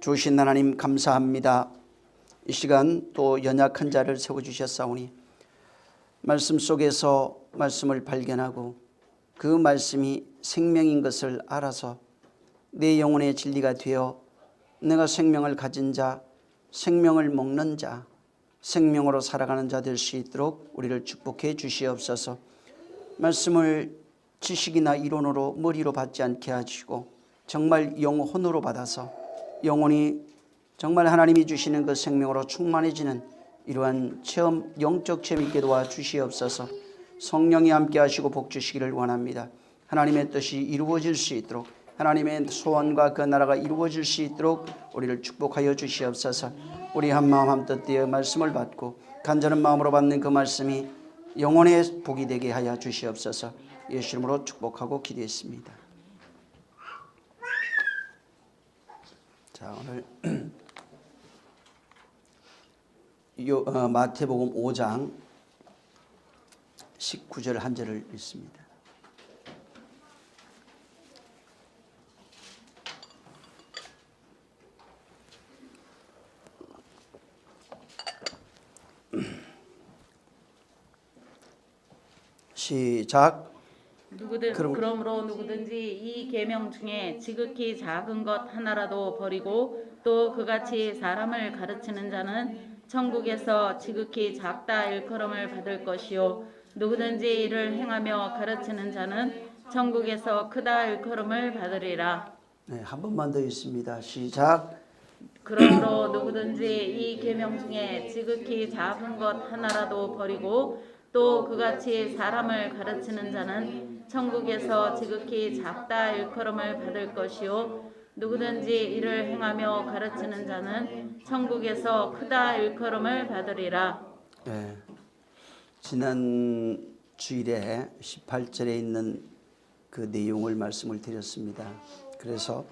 주신 하나님 감사합니다. 이 시간 또 연약한 자를 세워주셨사오니 말씀 속에서 말씀을 발견하고 그 말씀이 생명인 것을 알아서 내 영혼의 진리가 되어 내가 생명을 가진 자, 생명을 먹는 자, 생명으로 살아가는 자 될 수 있도록 우리를 축복해 주시옵소서. 말씀을 지식이나 이론으로 머리로 받지 않게 하시고 정말 영혼으로 받아서 영혼이 정말 하나님이 주시는 그 생명으로 충만해지는 이러한 체험, 영적 체험 있게 도와주시옵소서. 성령이 함께 하시고 복 주시기를 원합니다. 하나님의 뜻이 이루어질 수 있도록 하나님의 소원과 그 나라가 이루어질 수 있도록 우리를 축복하여 주시옵소서. 우리 한마음 한뜻 되어 말씀을 받고 간절한 마음으로 받는 그 말씀이 영혼의 복이 되게 하여 주시옵소서. 예수 이름으로 축복하고 기도했습니다. 자, 오늘 마태복음 5장 19절 한 절을 읽습니다. 시작. 그러므로 누구든지 이 계명 중에 지극히 작은 것 하나라도 버리고 또 그같이 사람을 가르치는 자는 천국에서 지극히 작다 일컬음을 받을 것이요 누구든지 이를 행하며 가르치는 자는 천국에서 크다 일컬음을 받으리라. 네, 한 번만 더 읽습니다. 시작. 그러므로 누구든지 이 계명 중에 지극히 작은 것 하나라도 버리고 또 그같이 사람을 가르치는 자는 천국에서 지극히 작다 일컬음을 받을 것이요 누구든지 이를 행하며 가르치는 자는 천국에서 크다 일컬음을 받으리라. 네, 지난 주일에 18절에 있는 그 내용을 말씀을 드렸습니다. 그래서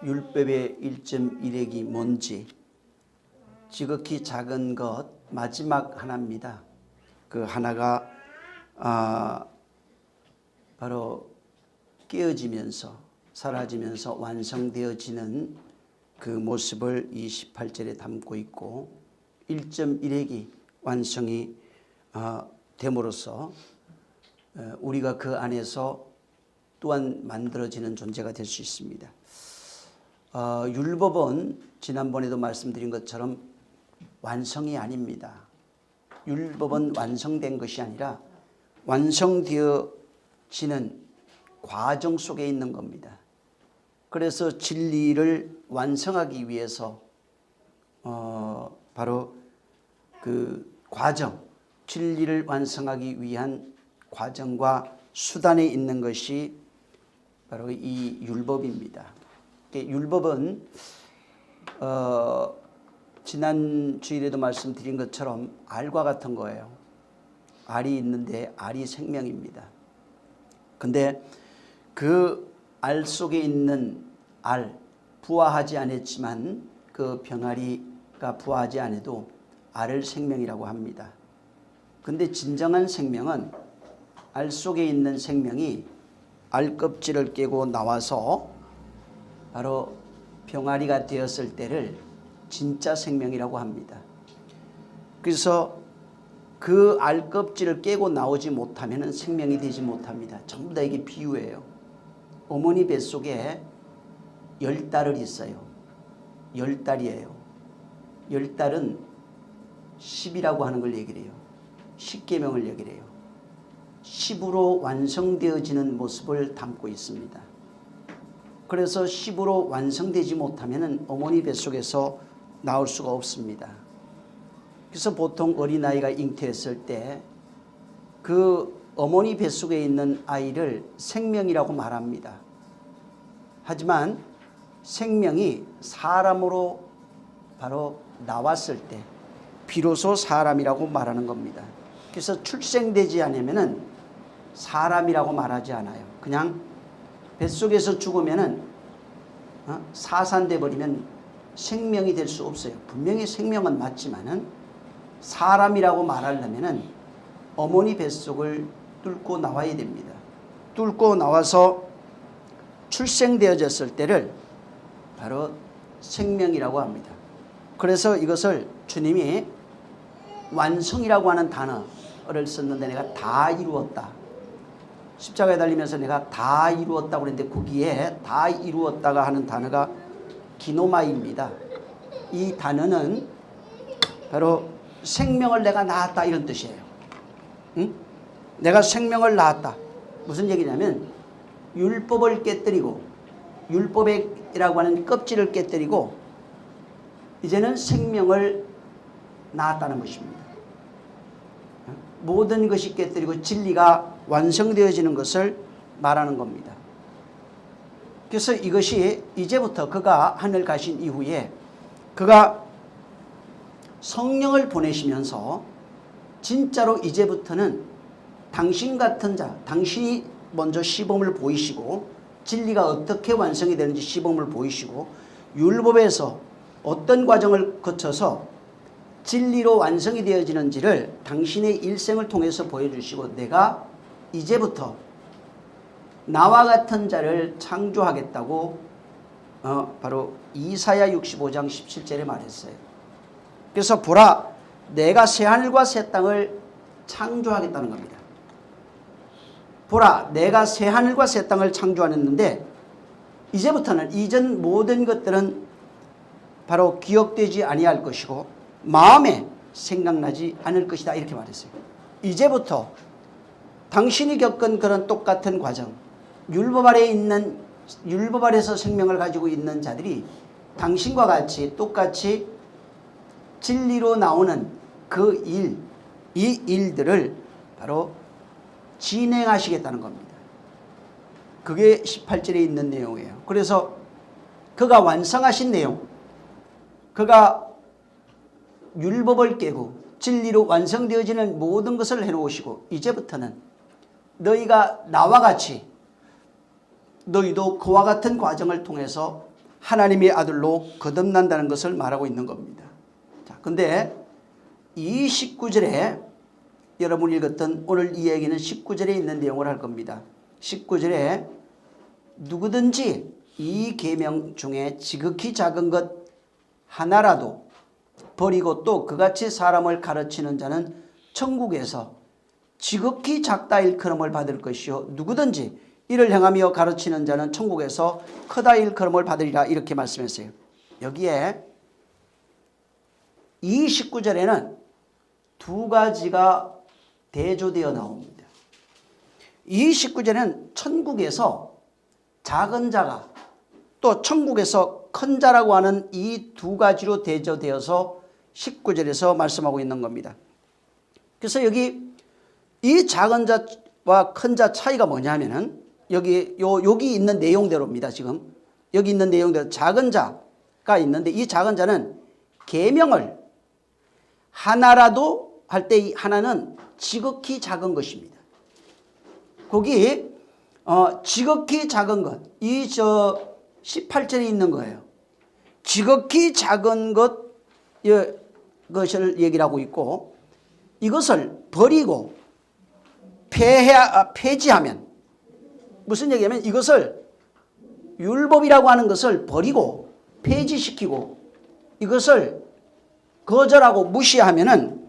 율법의 1.1핵이 뭔지, 지극히 작은 것 마지막 하나입니다. 그 하나가 바로 깨어지면서 사라지면서 완성되어지는 그 모습을 이 18절에 담고 있고 1.1핵이 완성이 됨으로써 우리가 그 안에서 또한 만들어지는 존재가 될 수 있습니다. 율법은 지난번에도 말씀드린 것처럼 완성이 아닙니다. 율법은 완성된 것이 아니라 완성되어지는 과정 속에 있는 겁니다. 그래서 진리를 완성하기 위해서 바로 그 과정, 진리를 완성하기 위한 과정과 수단에 있는 것이 바로 이 율법입니다. 율법은 지난 주일에도 말씀드린 것처럼 알과 같은 거예요. 알이 있는데 알이 생명입니다. 근데 그 알 속에 있는 알, 부화하지 않았지만 그 병아리가 부화하지 않아도 알을 생명이라고 합니다. 근데 진정한 생명은 알 속에 있는 생명이 알 껍질을 깨고 나와서 바로 병아리가 되었을 때를 진짜 생명이라고 합니다. 그래서 그 알 껍질을 깨고 나오지 못하면 생명이 되지 못합니다. 전부 다 이게 비유예요. 어머니 뱃속에 10달을 있어요. 10달이에요. 10달은 10이라고 하는 걸 얘기를 해요. 10계명을 얘기를 해요. 10으로 완성되어지는 모습을 담고 있습니다. 그래서 10으로 완성되지 못하면 어머니 뱃속에서 나올 수가 없습니다. 그래서 보통 어린아이가 잉태했을 때 그 어머니 뱃속에 있는 아이를 생명이라고 말합니다. 하지만 생명이 사람으로 바로 나왔을 때 비로소 사람이라고 말하는 겁니다. 그래서 출생되지 않으면 사람이라고 말하지 않아요. 그냥 뱃속에서 죽으면 사산돼 버리면 생명이 될 수 없어요. 분명히 생명은 맞지만은 사람이라고 말하려면은 어머니 뱃속을 뚫고 나와야 됩니다. 뚫고 나와서 출생되어졌을 때를 바로 생명이라고 합니다. 그래서 이것을 주님이 완성이라고 하는 단어를 썼는데 내가 다 이루었다. 십자가에 달리면서 내가 다 이루었다고 그랬는데 거기에 다 이루었다가 하는 단어가 기노마이입니다. 이 단어는 바로 생명을 내가 낳았다 이런 뜻이에요. 응? 내가 생명을 낳았다. 무슨 얘기냐면 율법을 깨뜨리고 율법이라고 하는 껍질을 깨뜨리고 이제는 생명을 낳았다는 것입니다. 모든 것이 깨뜨리고 진리가 완성되어지는 것을 말하는 겁니다. 그래서 이것이 이제부터 그가 하늘 가신 이후에 그가 성령을 보내시면서 진짜로 이제부터는 당신 같은 자, 당신이 먼저 시범을 보이시고 진리가 어떻게 완성이 되는지 시범을 보이시고 율법에서 어떤 과정을 거쳐서 진리로 완성이 되어지는지를 당신의 일생을 통해서 보여주시고 내가 이제부터 나와 같은 자를 창조하겠다고 바로 이사야 65장 17절에 말했어요. 그래서 보라 내가 새하늘과 새 땅을 창조하겠다는 겁니다. 보라 내가 새하늘과 새 땅을 창조하였는데 이제부터는 이전 모든 것들은 바로 기억되지 아니할 것이고 마음에 생각나지 않을 것이다 이렇게 말했어요. 이제부터 당신이 겪은 그런 똑같은 과정 율법 아래에서 생명을 가지고 있는 자들이 당신과 같이 똑같이 진리로 나오는 그 일, 이 일들을 바로 진행하시겠다는 겁니다. 그게 18절에 있는 내용이에요. 그래서 그가 완성하신 내용, 그가 율법을 깨고 진리로 완성되어지는 모든 것을 해놓으시고 이제부터는 너희가 나와 같이 너희도 그와 같은 과정을 통해서 하나님의 아들로 거듭난다는 것을 말하고 있는 겁니다. 자, 근데 이 19절에 여러분이 읽었던 오늘 이 얘기는 19절에 있는 내용을 할 겁니다. 19절에 누구든지 이 계명 중에 지극히 작은 것 하나라도 버리고 또 그같이 사람을 가르치는 자는 천국에서 지극히 작다 일컬음을 받을 것이요 누구든지 이를 행하며 가르치는 자는 천국에서 크다 일컬음을 받으리라 이렇게 말씀했어요. 여기에 이 19절에는 두 가지가 대조되어 나옵니다. 이 19절에는 천국에서 작은 자가 또 천국에서 큰 자라고 하는 이 두 가지로 대조되어서 19절에서 말씀하고 있는 겁니다. 그래서 여기 이 작은 자와 큰 자 차이가 뭐냐면은 여기 있는 내용대로입니다. 지금 여기 있는 내용대로 작은 자가 있는데 이 작은 자는 계명을 하나라도 할 때 이 하나는 지극히 작은 것입니다. 거기 지극히 작은 것, 이 18절에 있는 거예요. 지극히 작은 것을 얘기를 하고 있고 이것을 버리고 폐지하면 무슨 얘기냐면 이것을 율법이라고 하는 것을 버리고 폐지시키고 이것을 거절하고 무시하면은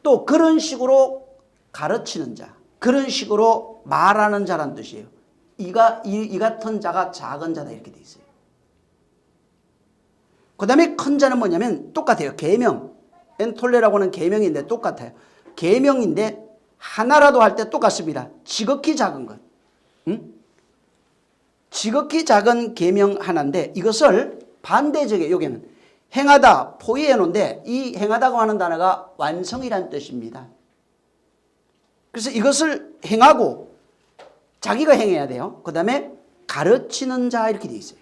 또 그런 식으로 가르치는 자, 그런 식으로 말하는 자란 뜻이에요. 이 같은 자가 작은 자다 이렇게 돼 있어요. 그 다음에 큰 자는 뭐냐면 똑같아요. 계명, 엔톨레라고 하는 계명인데 똑같아요. 계명인데 하나라도 할 때 똑같습니다. 지극히 작은 것. 응? 지극히 작은 계명 하나인데 이것을 반대적에 여기는 행하다 포위해 놓은데 이 행하다고 하는 단어가 완성이라는 뜻입니다. 그래서 이것을 행하고 자기가 행해야 돼요. 그 다음에 가르치는 자 이렇게 돼 있어요.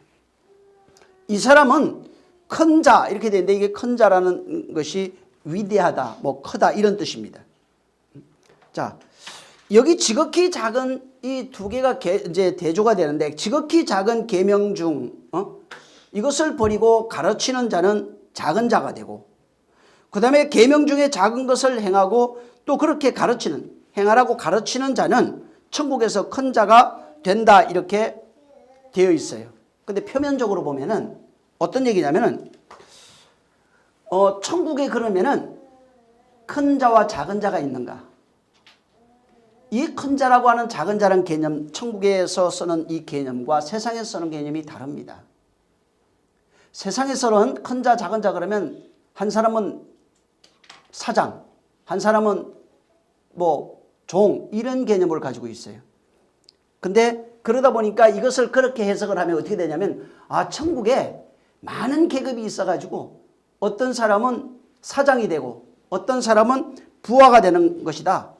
이 사람은 큰 자 이렇게 되는데 이게 큰 자라는 것이 위대하다, 뭐 크다 이런 뜻입니다. 자, 여기 지극히 작은 이 두 개가 이제 대조가 되는데 지극히 작은 계명 중 이것을 버리고 가르치는 자는 작은 자가 되고 그 다음에 계명 중에 작은 것을 행하고 또 그렇게 행하라고 가르치는 자는 천국에서 큰 자가 된다 이렇게 되어 있어요. 근데 표면적으로 보면은 어떤 얘기냐면은 천국에 그러면은 큰 자와 작은 자가 있는가? 이 큰 자라고 하는 작은 자라는 개념, 천국에서 쓰는 이 개념과 세상에서 쓰는 개념이 다릅니다. 세상에서는 큰 자, 작은 자 그러면 한 사람은 사장, 한 사람은 뭐 종, 이런 개념을 가지고 있어요. 근데 그러다 보니까 이것을 그렇게 해석을 하면 어떻게 되냐면, 천국에 많은 계급이 있어가지고 어떤 사람은 사장이 되고 어떤 사람은 부하가 되는 것이다.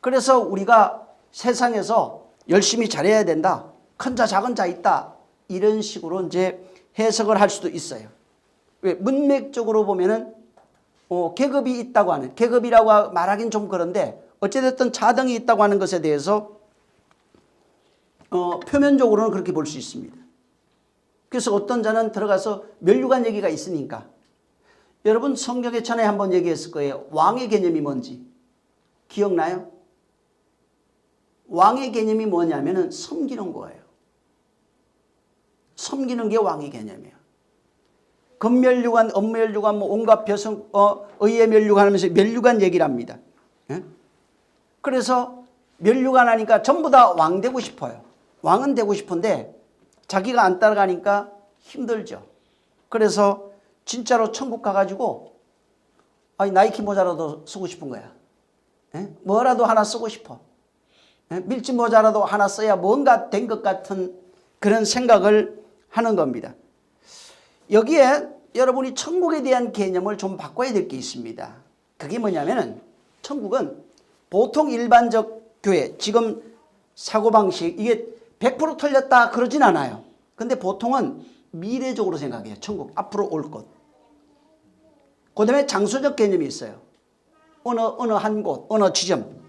그래서 우리가 세상에서 열심히 잘해야 된다. 큰 자, 작은 자 있다. 이런 식으로 이제 해석을 할 수도 있어요. 왜? 문맥적으로 보면은 계급이 있다고 하는, 계급이라고 말하긴 좀 그런데 어찌됐든 차등이 있다고 하는 것에 대해서 표면적으로는 그렇게 볼 수 있습니다. 그래서 어떤 자는 들어가서 면류관 얘기가 있으니까, 여러분 성경에 전에 한번 얘기했을 거예요. 왕의 개념이 뭔지 기억나요? 왕의 개념이 뭐냐면은 섬기는 거예요. 섬기는 게 왕의 개념이에요. 금면류관, 엄면류관, 뭐 온갖 벼성, 의의 면류관 하면서 면류관 얘기를 합니다. 예? 그래서 면류관 하니까 전부 다 왕 되고 싶어요. 왕은 되고 싶은데 자기가 안 따라가니까 힘들죠. 그래서 진짜로 천국 가가지고 나이키 모자라도 쓰고 싶은 거야. 예? 뭐라도 하나 쓰고 싶어. 예? 밀짚 모자라도 하나 써야 뭔가 된 것 같은 그런 생각을 하는 겁니다. 여기에 여러분이 천국에 대한 개념을 좀 바꿔야 될 게 있습니다. 그게 뭐냐면은 천국은 보통 일반적 교회, 지금 사고방식, 이게 100% 틀렸다 그러진 않아요. 근데 보통은 미래적으로 생각해요. 천국, 앞으로 올 것. 그 다음에 장소적 개념이 있어요. 어느 한 곳, 어느 지점.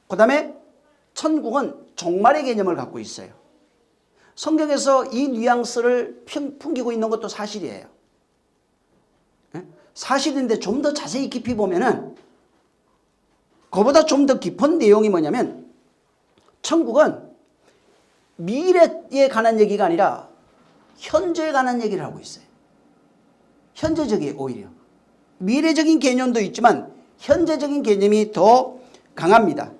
그 다음에 천국은 종말의 개념을 갖고 있어요. 성경에서 이 뉘앙스를 풍기고 있는 것도 사실이에요. 사실인데 좀 더 자세히 깊이 보면은 그보다 좀 더 깊은 내용이 뭐냐면, 천국은 미래에 관한 얘기가 아니라 현재에 관한 얘기를 하고 있어요. 현재적이에요. 오히려 미래적인 개념도 있지만 현재적인 개념이 더 강합니다.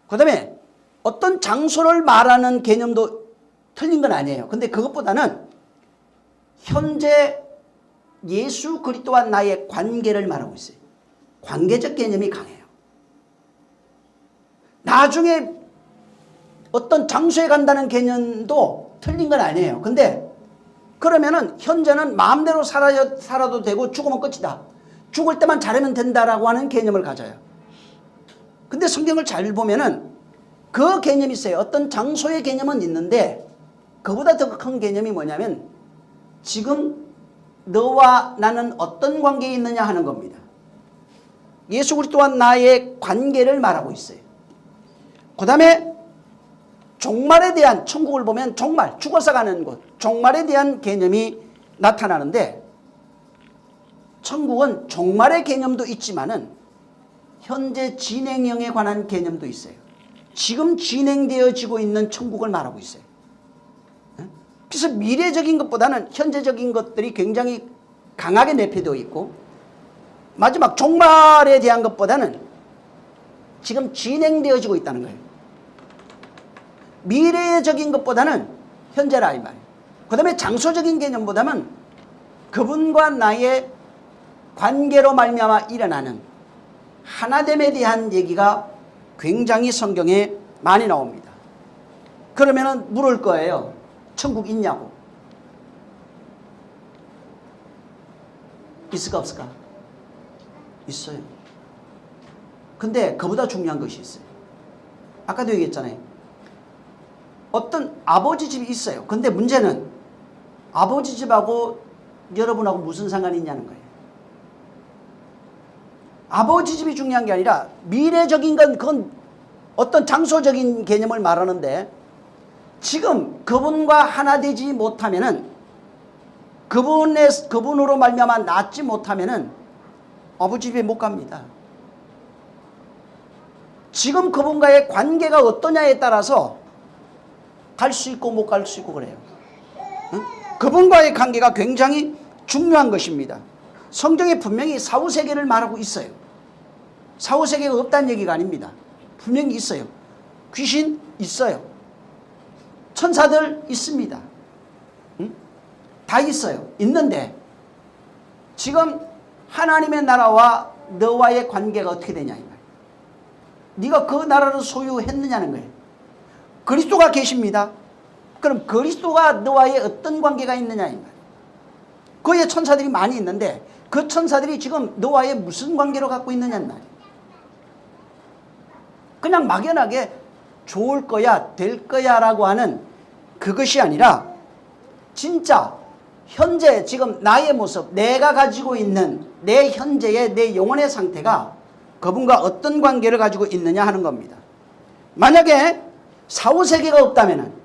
그 다음에 어떤 장소를 말하는 개념도 틀린 건 아니에요. 근데 그것보다는 현재 예수 그리스도와 나의 관계를 말하고 있어요. 관계적 개념이 강해요. 나중에 어떤 장소에 간다는 개념도 틀린 건 아니에요. 근데 그러면은 현재는 마음대로 살아도 되고 죽으면 끝이다. 죽을 때만 잘하면 된다라고 하는 개념을 가져요. 근데 성경을 잘 보면은 그 개념이 있어요. 어떤 장소의 개념은 있는데 그보다 더 큰 개념이 뭐냐면 지금 너와 나는 어떤 관계에 있느냐 하는 겁니다. 예수 그리스도와 나의 관계를 말하고 있어요. 그 다음에 종말에 대한, 천국을 보면 종말, 죽어서 가는 곳, 종말에 대한 개념이 나타나는데, 천국은 종말의 개념도 있지만은 현재 진행형에 관한 개념도 있어요. 지금 진행되어지고 있는 천국을 말하고 있어요. 그래서 미래적인 것보다는 현재적인 것들이 굉장히 강하게 내포되어 있고, 마지막 종말에 대한 것보다는 지금 진행되어지고 있다는 거예요. 미래적인 것보다는 현재라 이 말이에요. 그 다음에 장소적인 개념보다는 그분과 나의 관계로 말미암아 일어나는 하나됨에 대한 얘기가 굉장히 성경에 많이 나옵니다. 그러면은 물을 거예요. 천국 있냐고. 있을까 없을까? 있어요. 근데 그보다 중요한 것이 있어요. 아까도 얘기했잖아요. 어떤 아버지 집이 있어요. 근데 문제는 아버지 집하고 여러분하고 무슨 상관이 있냐는 거예요. 아버지 집이 중요한 게 아니라 미래적인 건 그건 어떤 장소적인 개념을 말하는데, 지금 그분과 하나 되지 못하면은, 그분으로 말미암아 낫지 못하면은 아버지 집에 못 갑니다. 지금 그분과의 관계가 어떠냐에 따라서 갈 수 있고 못 갈 수 있고 그래요. 응? 그분과의 관계가 굉장히 중요한 것입니다. 성경에 분명히 사후세계를 말하고 있어요. 사후세계가 없다는 얘기가 아닙니다. 분명히 있어요. 귀신 있어요. 천사들 있습니다. 응? 다 있어요. 있는데 지금 하나님의 나라와 너와의 관계가 어떻게 되냐 이 말이에요. 네가 그 나라를 소유했느냐는 거예요. 그리스도가 계십니다. 그럼 그리스도가 너와의 어떤 관계가 있느냐 이 말이에요. 그의 천사들이 많이 있는데 그 천사들이 지금 너와의 무슨 관계로 갖고 있느냐는 말이에요. 그냥 막연하게 좋을 거야, 될 거야 라고 하는 그것이 아니라 진짜 현재 지금 나의 모습, 내가 가지고 있는 내 현재의 내 영혼의 상태가 그분과 어떤 관계를 가지고 있느냐 하는 겁니다. 만약에 사후세계가 없다면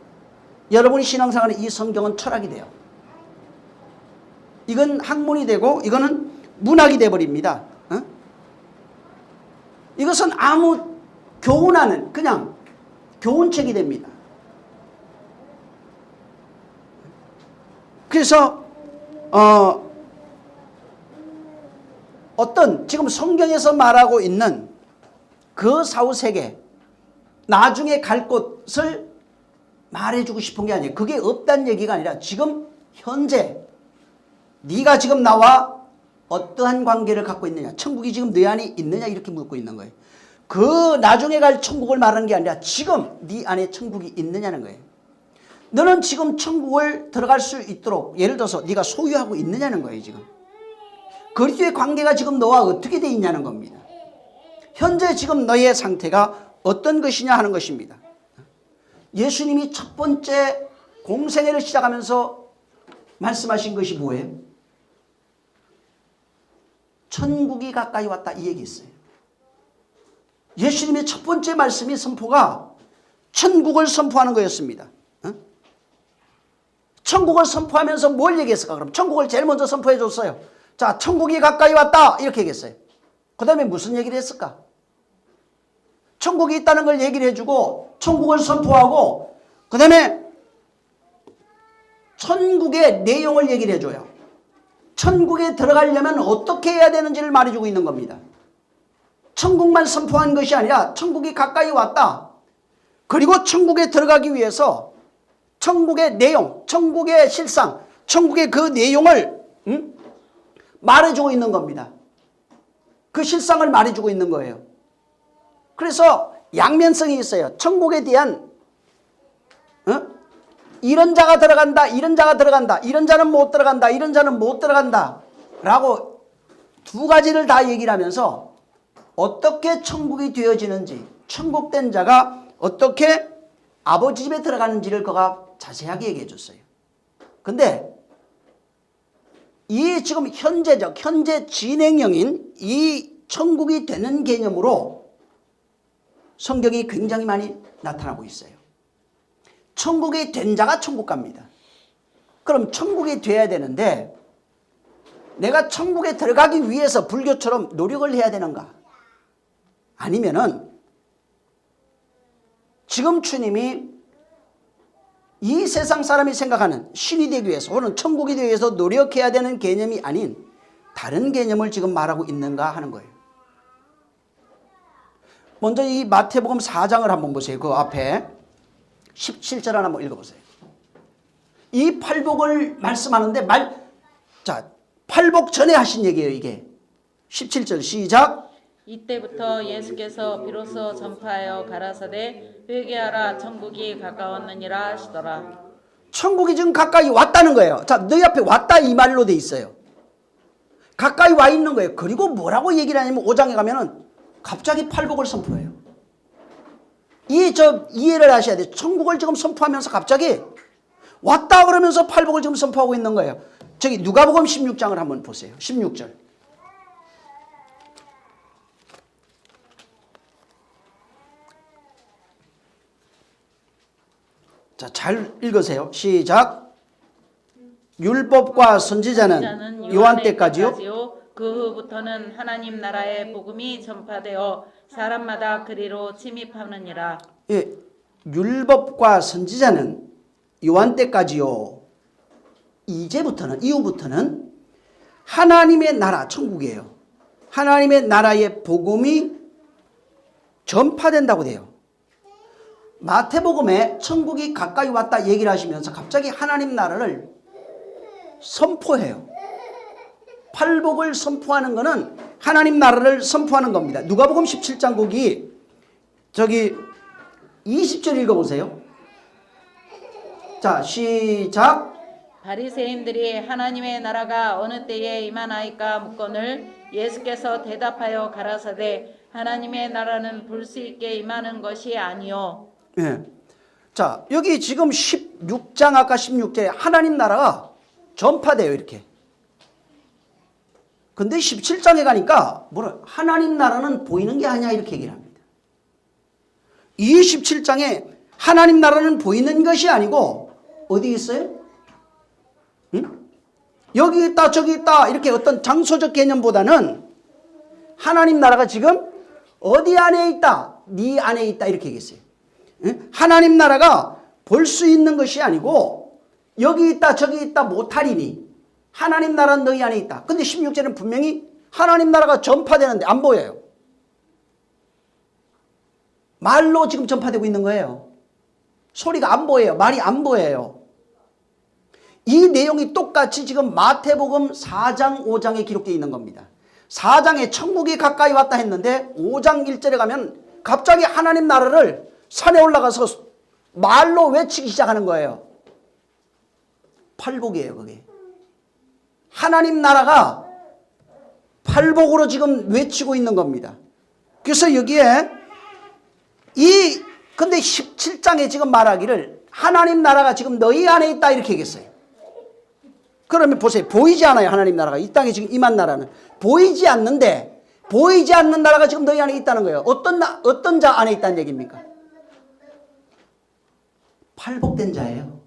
여러분이 신앙생활의 이 성경은 철학이 돼요. 이건 학문이 되고 이거는 문학이 돼버립니다. 이것은 아무 교훈하는 그냥 교훈책이 됩니다. 그래서 어떤 지금 성경에서 말하고 있는 그 사후세계 나중에 갈 곳을 말해주고 싶은 게 아니에요. 그게 없다는 얘기가 아니라 지금 현재 네가 지금 나와 어떠한 관계를 갖고 있느냐, 천국이 지금 네 안에 있느냐 이렇게 묻고 있는 거예요. 그 나중에 갈 천국을 말하는 게 아니라 지금 네 안에 천국이 있느냐는 거예요. 너는 지금 천국을 들어갈 수 있도록 예를 들어서 네가 소유하고 있느냐는 거예요. 지금 그리스도의 관계가 지금 너와 어떻게 돼 있냐는 겁니다. 현재 지금 너의 상태가 어떤 것이냐 하는 것입니다. 예수님이 첫 번째 공생애를 시작하면서 말씀하신 것이 뭐예요? 천국이 가까이 왔다 이 얘기 있어요. 예수님의 첫 번째 말씀이 선포가 천국을 선포하는 거였습니다. 천국을 선포하면서 뭘 얘기했을까? 그럼 천국을 제일 먼저 선포해 줬어요. 자, 천국이 가까이 왔다 이렇게 얘기했어요. 그 다음에 무슨 얘기를 했을까? 천국이 있다는 걸 얘기를 해주고 천국을 선포하고 그 다음에 천국의 내용을 얘기를 해줘요. 천국에 들어가려면 어떻게 해야 되는지를 말해주고 있는 겁니다. 천국만 선포한 것이 아니라 천국이 가까이 왔다. 그리고 천국에 들어가기 위해서 천국의 내용, 천국의 실상, 천국의 그 내용을 말해주고 있는 겁니다. 그 실상을 말해주고 있는 거예요. 그래서 양면성이 있어요. 천국에 대한 이런 자가 들어간다, 이런 자가 들어간다, 이런 자는 못 들어간다, 이런 자는 못 들어간다 라고 두 가지를 다 얘기를 하면서 어떻게 천국이 되어지는지, 천국된 자가 어떻게 아버지 집에 들어가는지를 그가 자세하게 얘기해 줬어요. 근데 이 지금 현재 진행형인 이 천국이 되는 개념으로 성경이 굉장히 많이 나타나고 있어요. 천국이 된 자가 천국 갑니다. 그럼 천국이 돼야 되는데 내가 천국에 들어가기 위해서 불교처럼 노력을 해야 되는가? 아니면은 지금 주님이 이 세상 사람이 생각하는 신이 되기 위해서 혹은 천국이 되기 위해서 노력해야 되는 개념이 아닌 다른 개념을 지금 말하고 있는가 하는 거예요. 먼저 이 마태복음 4장을 한번 보세요. 그 앞에 17절 한번 읽어보세요. 이 팔복을 말씀하는데 자, 팔복 전에 하신 얘기예요. 이게 17절 시작. 이때부터 예수께서 비로소 전파하여 가라사대 회개하라 천국이 가까웠느니라 하시더라. 천국이 지금 가까이 왔다는 거예요. 자, 너희 앞에 왔다 이 말로 돼 있어요. 가까이 와 있는 거예요. 그리고 뭐라고 얘기를 하냐면 5장에 가면은 갑자기 팔복을 선포해요. 이해를 하셔야 돼요. 천국을 지금 선포하면서 갑자기 왔다 그러면서 팔복을 지금 선포하고 있는 거예요. 저기 누가복음 16장을 한번 보세요. 16절. 자, 잘 읽으세요. 시작. 율법과 선지자는 요한 때까지요. 그 후부터는 하나님 나라의 복음이 전파되어 사람마다 그리로 침입하느니라. 예, 율법과 선지자는 요한 때까지요. 이후부터는 하나님의 나라, 천국이에요. 하나님의 나라의 복음이 전파된다고 돼요. 마태복음에 천국이 가까이 왔다 얘기를 하시면서 갑자기 하나님 나라를 선포해요. 팔복을 선포하는 것은 하나님 나라를 선포하는 겁니다. 누가복음 17장 거기 20절 읽어보세요. 자, 시작. 바리새인들이 하나님의 나라가 어느 때에 임하나이까 묻거늘 예수께서 대답하여 가라사대 하나님의 나라는 볼 수 있게 임하는 것이 아니요. 예. 자, 여기 지금 16장 아까 16절에 하나님 나라가 전파돼요, 이렇게. 근데 17장에 가니까 하나님 나라는 보이는 게 아니야 이렇게 얘기를 합니다. 이 17장에 하나님 나라는 보이는 것이 아니고 어디 있어요? 응? 여기 있다 저기 있다 이렇게 어떤 장소적 개념보다는 하나님 나라가 지금 어디 안에 있다, 네 안에 있다 이렇게 얘기했어요. 응? 하나님 나라가 볼 수 있는 것이 아니고 여기 있다 저기 있다 못하리니 하나님 나라는 너희 안에 있다. 근데 16절은 분명히 하나님 나라가 전파되는데 안 보여요. 말로 지금 전파되고 있는 거예요. 소리가 안 보여요. 말이 안 보여요. 이 내용이 똑같이 지금 마태복음 4장 5장에 기록되어 있는 겁니다. 4장에 천국이 가까이 왔다 했는데 5장 1절에 가면 갑자기 하나님 나라를 산에 올라가서 말로 외치기 시작하는 거예요. 팔복이에요, 그게. 하나님 나라가 팔복으로 지금 외치고 있는 겁니다. 그래서 여기에 근데 17장에 지금 말하기를 하나님 나라가 지금 너희 안에 있다 이렇게 얘기했어요. 그러면 보세요. 보이지 않아요, 하나님 나라가. 이 땅에 지금 임한 나라는. 보이지 않는데, 보이지 않는 나라가 지금 너희 안에 있다는 거예요. 어떤 자 안에 있다는 얘기입니까? 팔복된 자예요.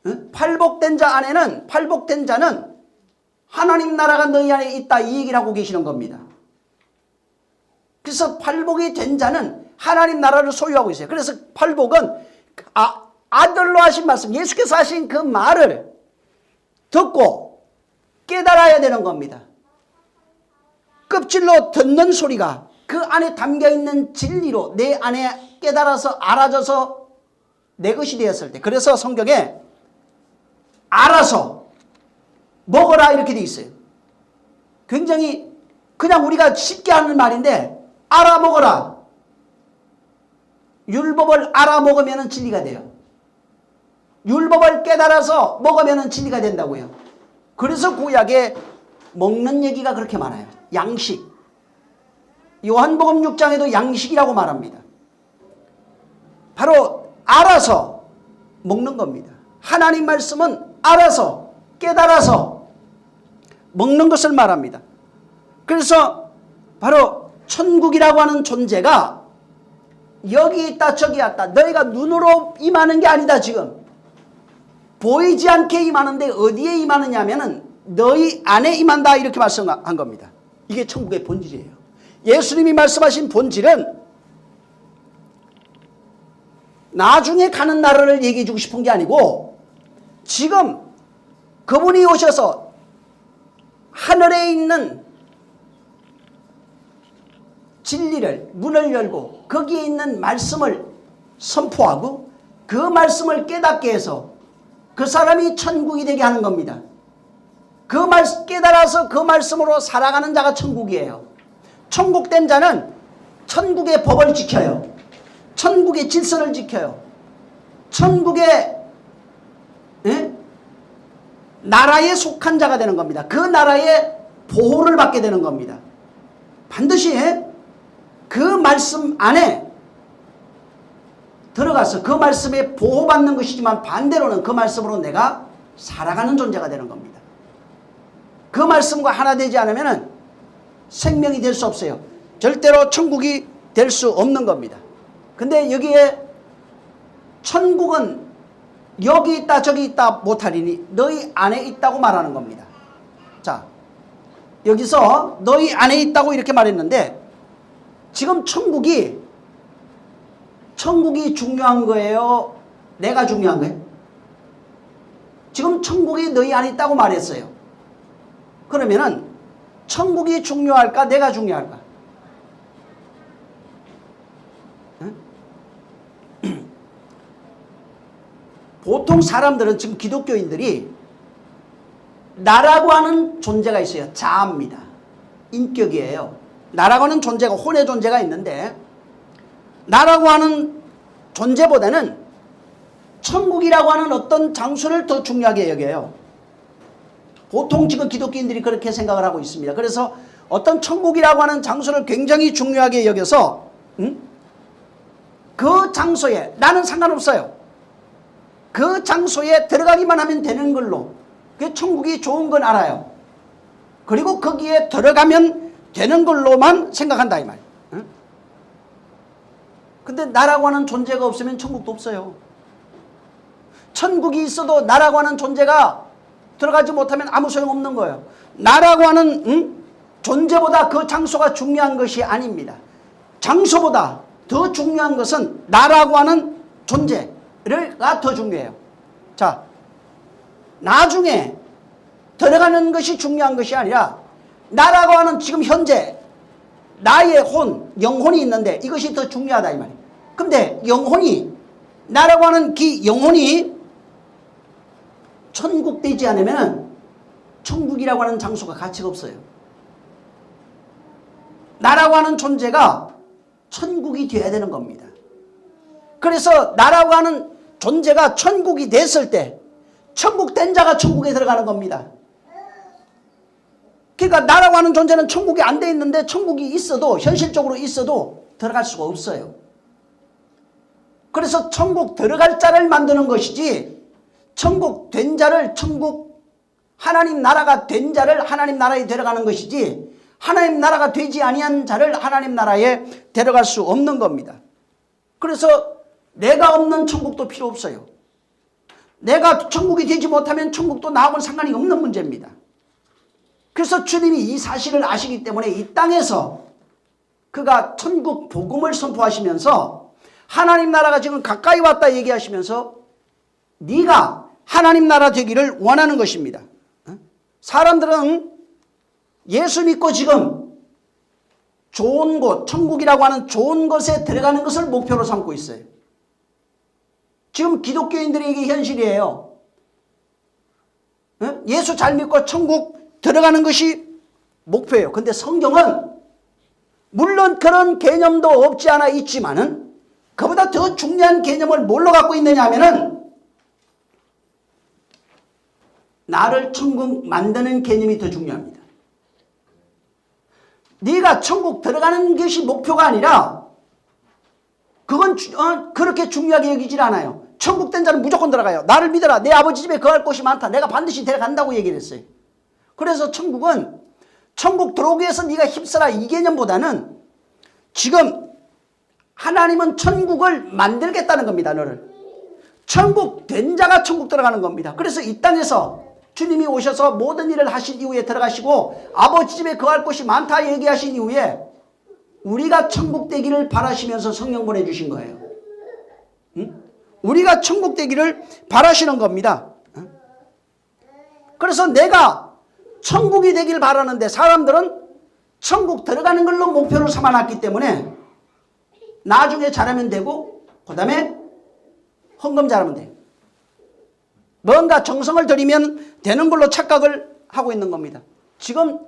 응? 팔복된 자 안에는, 팔복된 자는 하나님 나라가 너희 안에 있다 이 얘기를 하고 계시는 겁니다. 그래서 팔복이 된 자는 하나님 나라를 소유하고 있어요. 그래서 팔복은 아들로 하신 말씀, 예수께서 하신 그 말을 듣고 깨달아야 되는 겁니다. 껍질로 듣는 소리가 그 안에 담겨있는 진리로 내 안에 깨달아서 알아져서 내 것이 되었을 때, 그래서 성경에 알아서 먹어라 이렇게 돼 있어요. 굉장히 그냥 우리가 쉽게 하는 말인데 알아먹어라. 율법을 알아먹으면 진리가 돼요. 율법을 깨달아서 먹으면 진리가 된다고요. 그래서 구약에 먹는 얘기가 그렇게 많아요. 양식. 요한복음 6장에도 양식이라고 말합니다. 바로 알아서 먹는 겁니다. 하나님 말씀은 알아서 깨달아서 먹는 것을 말합니다. 그래서 바로 천국이라고 하는 존재가 여기 있다 저기 있다, 너희가 눈으로 임하는 게 아니다. 지금 보이지 않게 임하는데 어디에 임하느냐 하면은 너희 안에 임한다 이렇게 말씀한 겁니다. 이게 천국의 본질이에요. 예수님이 말씀하신 본질은 나중에 가는 나라를 얘기해 주고 싶은 게 아니고 지금 그분이 오셔서 하늘에 있는 진리를 문을 열고 거기에 있는 말씀을 선포하고 그 말씀을 깨닫게 해서 그 사람이 천국이 되게 하는 겁니다. 그 말씀 깨달아서 그 말씀으로 살아가는 자가 천국이에요. 천국된 자는 천국의 법을 지켜요. 천국의 질서를 지켜요. 천국의 나라에 속한 자가 되는 겁니다. 그 나라의 보호를 받게 되는 겁니다. 반드시 그 말씀 안에 들어가서 그 말씀에 보호받는 것이지만 반대로는 그 말씀으로 내가 살아가는 존재가 되는 겁니다. 그 말씀과 하나 되지 않으면 생명이 될 수 없어요. 절대로 천국이 될 수 없는 겁니다. 근데 여기에 천국은 여기 있다 저기 있다 못하리니 너희 안에 있다고 말하는 겁니다. 자, 여기서 너희 안에 있다고 이렇게 말했는데 지금 천국이 중요한 거예요? 내가 중요한 거예요? 지금 천국이 너희 안에 있다고 말했어요. 그러면은 천국이 중요할까 내가 중요할까? 응? 보통 사람들은 지금 기독교인들이 나라고 하는 존재가 있어요. 자아입니다. 인격이에요. 나라고 하는 존재가 혼의 존재가 있는데 나라고 하는 존재보다는 천국이라고 하는 어떤 장소를 더 중요하게 여겨요. 보통 지금 기독교인들이 그렇게 생각을 하고 있습니다. 그래서 어떤 천국이라고 하는 장소를 굉장히 중요하게 여겨서 그 장소에 나는 상관없어요. 그 장소에 들어가기만 하면 되는 걸로 그 천국이 좋은 건 알아요. 그리고 거기에 들어가면 되는 걸로만 생각한다 이 말이에요. 근데 나라고 하는 존재가 없으면 천국도 없어요. 천국이 있어도 나라고 하는 존재가 들어가지 못하면 아무 소용없는 거예요. 나라고 하는 존재보다 그 장소가 중요한 것이 아닙니다. 장소보다 더 중요한 것은 나라고 하는 존재가 더 중요해요. 자, 나중에 들어가는 것이 중요한 것이 아니라 나라고 하는 지금 현재 나의 영혼이 있는데 이것이 더 중요하다 이 말이에요. 근데 나라고 하는 그 영혼이 천국 되지 않으면 천국이라고 하는 장소가 가치가 없어요. 나라고 하는 존재가 천국이 되어야 되는 겁니다. 그래서 나라고 하는 존재가 천국이 됐을 때 천국 된 자가 천국에 들어가는 겁니다. 그러니까 나라고 하는 존재는 천국이 안 돼 있는데 천국이 있어도 현실적으로 있어도 들어갈 수가 없어요. 그래서 천국 들어갈 자를 만드는 것이지 천국 된 자를 하나님 나라가 된 자를 하나님 나라에 데려가는 것이지 하나님 나라가 되지 아니한 자를 하나님 나라에 데려갈 수 없는 겁니다. 그래서 내가 없는 천국도 필요 없어요. 내가 천국이 되지 못하면 천국도 나하고는 상관이 없는 문제입니다. 그래서 주님이 이 사실을 아시기 때문에 이 땅에서 그가 천국 복음을 선포하시면서 하나님 나라가 지금 가까이 왔다 얘기하시면서 네가 하나님 나라 되기를 원하는 것입니다. 사람들은 예수 믿고 지금 좋은 곳, 천국이라고 하는 좋은 곳에 들어가는 것을 목표로 삼고 있어요. 지금 기독교인들이 이게 현실이에요. 예수 잘 믿고 천국 들어가는 것이 목표예요. 근데 성경은 물론 그런 개념도 없지 않아 있지만은 그보다 더 중요한 개념을 뭘로 갖고 있느냐 하면은 나를 천국 만드는 개념이 더 중요합니다. 네가 천국 들어가는 것이 목표가 아니라 그건 그렇게 중요하게 여기질 않아요. 천국 된 자는 무조건 들어가요. 나를 믿어라. 내 아버지 집에 거할 곳이 많다. 내가 반드시 데려간다고 얘기를 했어요. 그래서 천국은 천국 들어오기 위해서 네가 힘써라 이 개념보다는 지금 하나님은 천국을 만들겠다는 겁니다. 너를. 천국 된 자가 천국 들어가는 겁니다. 그래서 이 땅에서 주님이 오셔서 모든 일을 하신 이후에 들어가시고 아버지 집에 거할 곳이 많다 얘기하신 이후에 우리가 천국 되기를 바라시면서 성령 보내주신 거예요. 우리가 천국 되기를 바라시는 겁니다. 그래서 내가 천국이 되길 바라는데 사람들은 천국 들어가는 걸로 목표를 삼아놨기 때문에 나중에 잘하면 되고 그 다음에 헌금 잘하면 돼요. 뭔가 정성을 들이면 되는 걸로 착각을 하고 있는 겁니다. 지금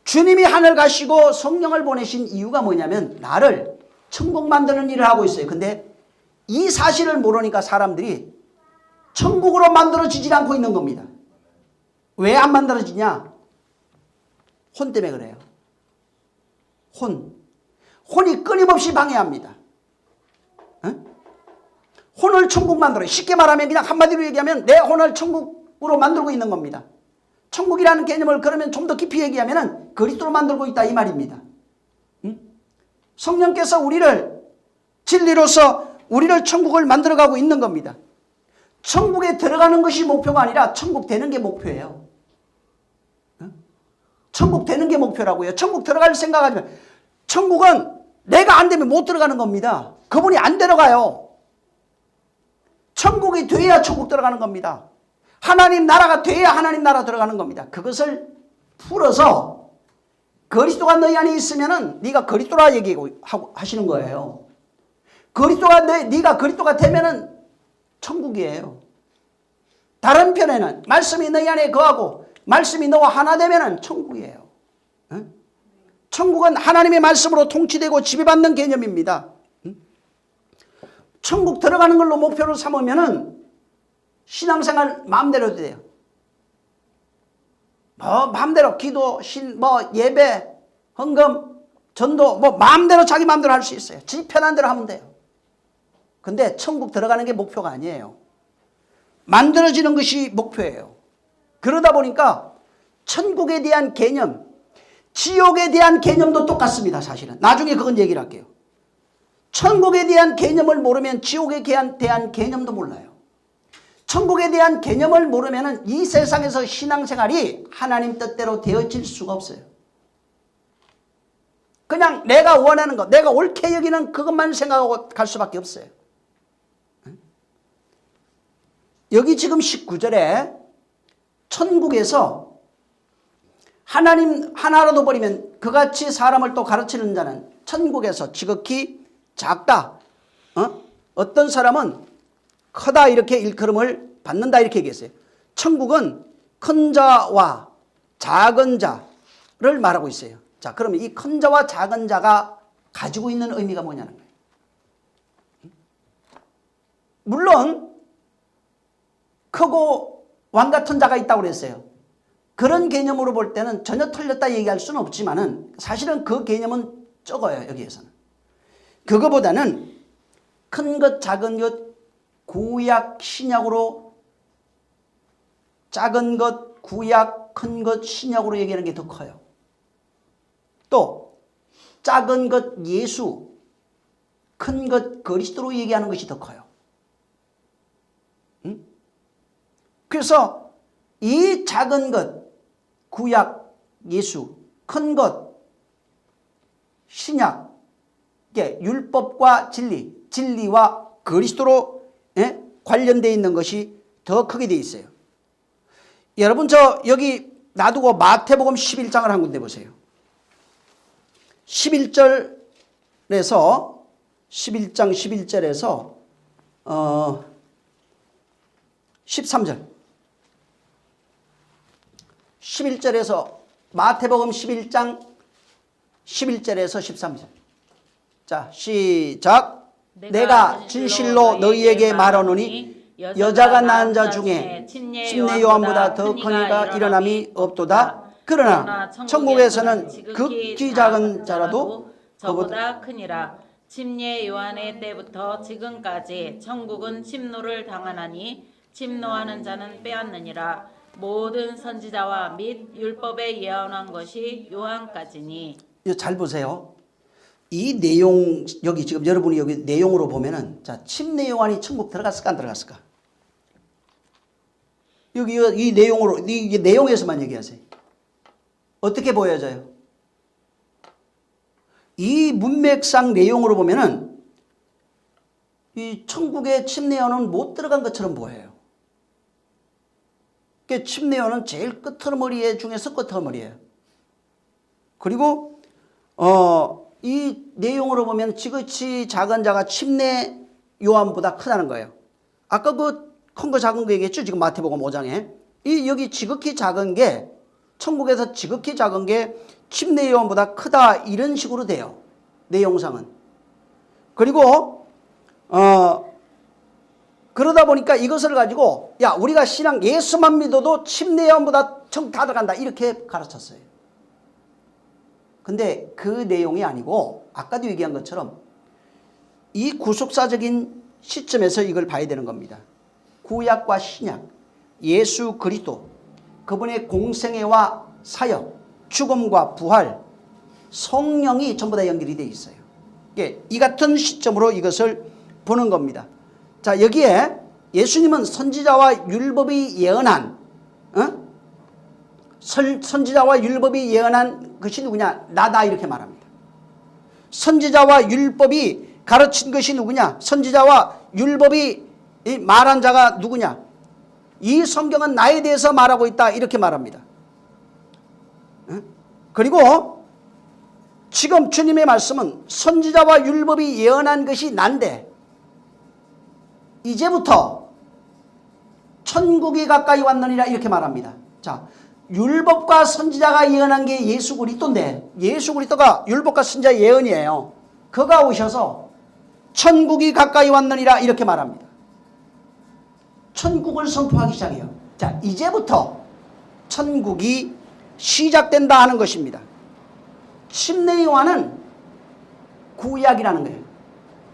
주님이 하늘 가시고 성령을 보내신 이유가 뭐냐면 나를 천국 만드는 일을 하고 있어요. 근데 이 사실을 모르니까 사람들이 천국으로 만들어지지 않고 있는 겁니다. 왜 안 만들어지냐? 혼 때문에 그래요. 혼이 끊임없이 방해합니다. 혼을 천국 만들어요. 쉽게 말하면 그냥 한마디로 얘기하면 내 혼을 천국으로 만들고 있는 겁니다. 천국이라는 개념을 그러면 좀 더 깊이 얘기하면 그리스도로 만들고 있다 이 말입니다. 성령께서 우리를 진리로서 우리를 천국을 만들어가고 있는 겁니다. 천국에 들어가는 것이 목표가 아니라 천국 되는 게 목표예요. 천국 되는 게 목표라고요. 천국 들어갈 생각하면 천국은 내가 안 되면 못 들어가는 겁니다. 그분이 안 데려가요. 천국이 돼야 천국 들어가는 겁니다. 하나님 나라가 돼야 하나님 나라 들어가는 겁니다. 그것을 풀어서 그리스도가 너희 안에 있으면은 네가 그리스도라 얘기하시는 거예요. 네가 그리스도가 되면은 천국이에요. 다른 편에는 말씀이 너희 안에 거하고 말씀이 너와 하나 되면은 천국이에요. 응? 천국은 하나님의 말씀으로 통치되고 지배받는 개념입니다. 응? 천국 들어가는 걸로 목표를 삼으면은 신앙생활 마음대로 돼요. 마음대로 기도, 예배, 헌금, 전도 마음대로 자기 마음대로 할 수 있어요. 지 편한 대로 하면 돼요. 근데 천국 들어가는 게 목표가 아니에요. 만들어지는 것이 목표예요. 그러다 보니까 천국에 대한 개념, 지옥에 대한 개념도 똑같습니다. 사실은 나중에 그건 얘기를 할게요. 천국에 대한 개념을 모르면 지옥에 대한 개념도 몰라요. 천국에 대한 개념을 모르면 이 세상에서 신앙생활이 하나님 뜻대로 되어질 수가 없어요. 그냥 내가 원하는 것, 내가 옳게 여기는 그것만 생각하고 갈 수밖에 없어요. 여기 지금 19절에 천국에서 하나님 하나라도 버리면 그같이 사람을 또 가르치는 자는 천국에서 지극히 작다. 어떤 사람은 크다 이렇게 일컬음을 받는다 이렇게 얘기했어요. 천국은 큰 자와 작은 자를 말하고 있어요. 자, 그러면 이 큰 자와 작은 자가 가지고 있는 의미가 뭐냐는 거예요. 물론 크고 왕 같은 자가 있다고 그랬어요. 그런 개념으로 볼 때는 전혀 틀렸다 얘기할 수는 없지만은 사실은 그 개념은 적어요. 여기에서는. 그거보다는 큰 것, 작은 것, 구약, 신약으로 작은 것, 구약, 큰 것, 신약으로 얘기하는 게 더 커요. 또 작은 것 예수, 큰 것 그리스도로 얘기하는 것이 더 커요. 그래서 이 작은 것, 구약, 예수, 큰 것, 신약, 율법과 진리, 진리와 그리스도로 관련되어 있는 것이 더 크게 되어 있어요. 여러분 저 여기 놔두고 마태복음 11장을 한 군데 보세요. 11장 11절에서 13절 11절에서 마태복음 11장 11절에서 13절. 자, 시작. 내가 진실로 너희에게 말하노니 여자가 낳은 자 중에 침례 요한보다 더 큰 이가 일어남이 없도다. 그러나 천국에서는 극히 작은 자라도 저보다 크니라. 침례 요한의 때부터 지금까지 천국은 침노를 당하나니 침노하는 자는 빼앗느니라. 모든 선지자와 및 율법에 예언한 것이 요한까지니. 잘 보세요. 이 내용 여기 지금 여러분이 여기 내용으로 보면은 자 침례 요한이 천국 들어갔을까 안 들어갔을까? 여기 이 내용으로 이 내용에서만 얘기하세요. 어떻게 보여져요? 이 문맥상 내용으로 보면은 이 천국의 침례 요한은 못 들어간 것처럼 보여요. 그 침례 요한은 제일 끝머리 중에서 끝머리예요. 그리고 이 내용으로 보면 지극히 작은 자가 침례 요한보다 크다는 거예요. 아까 그 큰 거 작은 거 얘기했죠? 지금 마태복음 5장에. 여기 지극히 작은 게 천국에서 지극히 작은 게 침례 요한보다 크다 이런 식으로 돼요. 내용상은. 그리고 그러다 보니까 이것을 가지고 야 우리가 신앙 예수만 믿어도 침례 요한보다 천국 다 들어간다 이렇게 가르쳤어요. 근데 그 내용이 아니고 아까도 얘기한 것처럼 이 구속사적인 시점에서 이걸 봐야 되는 겁니다. 구약과 신약, 예수 그리스도, 그분의 공생애와 사역, 죽음과 부활, 성령이 전부 다 연결이 되어 있어요. 이 같은 시점으로 이것을 보는 겁니다. 자, 여기에 예수님은 선지자와 율법이 예언한 선지자와 율법이 예언한 것이 누구냐? 나다 이렇게 말합니다. 선지자와 율법이 가르친 것이 누구냐? 선지자와 율법이 말한 자가 누구냐? 이 성경은 나에 대해서 말하고 있다 이렇게 말합니다. 그리고 지금 주님의 말씀은 선지자와 율법이 예언한 것이 난데 이제부터 천국이 가까이 왔느니라 이렇게 말합니다. 자, 율법과 선지자가 예언한 게 예수 그리스도인데 예수 그리스도가 율법과 선지자 예언이에요. 그가 오셔서 천국이 가까이 왔느니라 이렇게 말합니다. 천국을 선포하기 시작해요. 자, 이제부터 천국이 시작된다 하는 것입니다. 침례 요한은 구약이라는 거예요.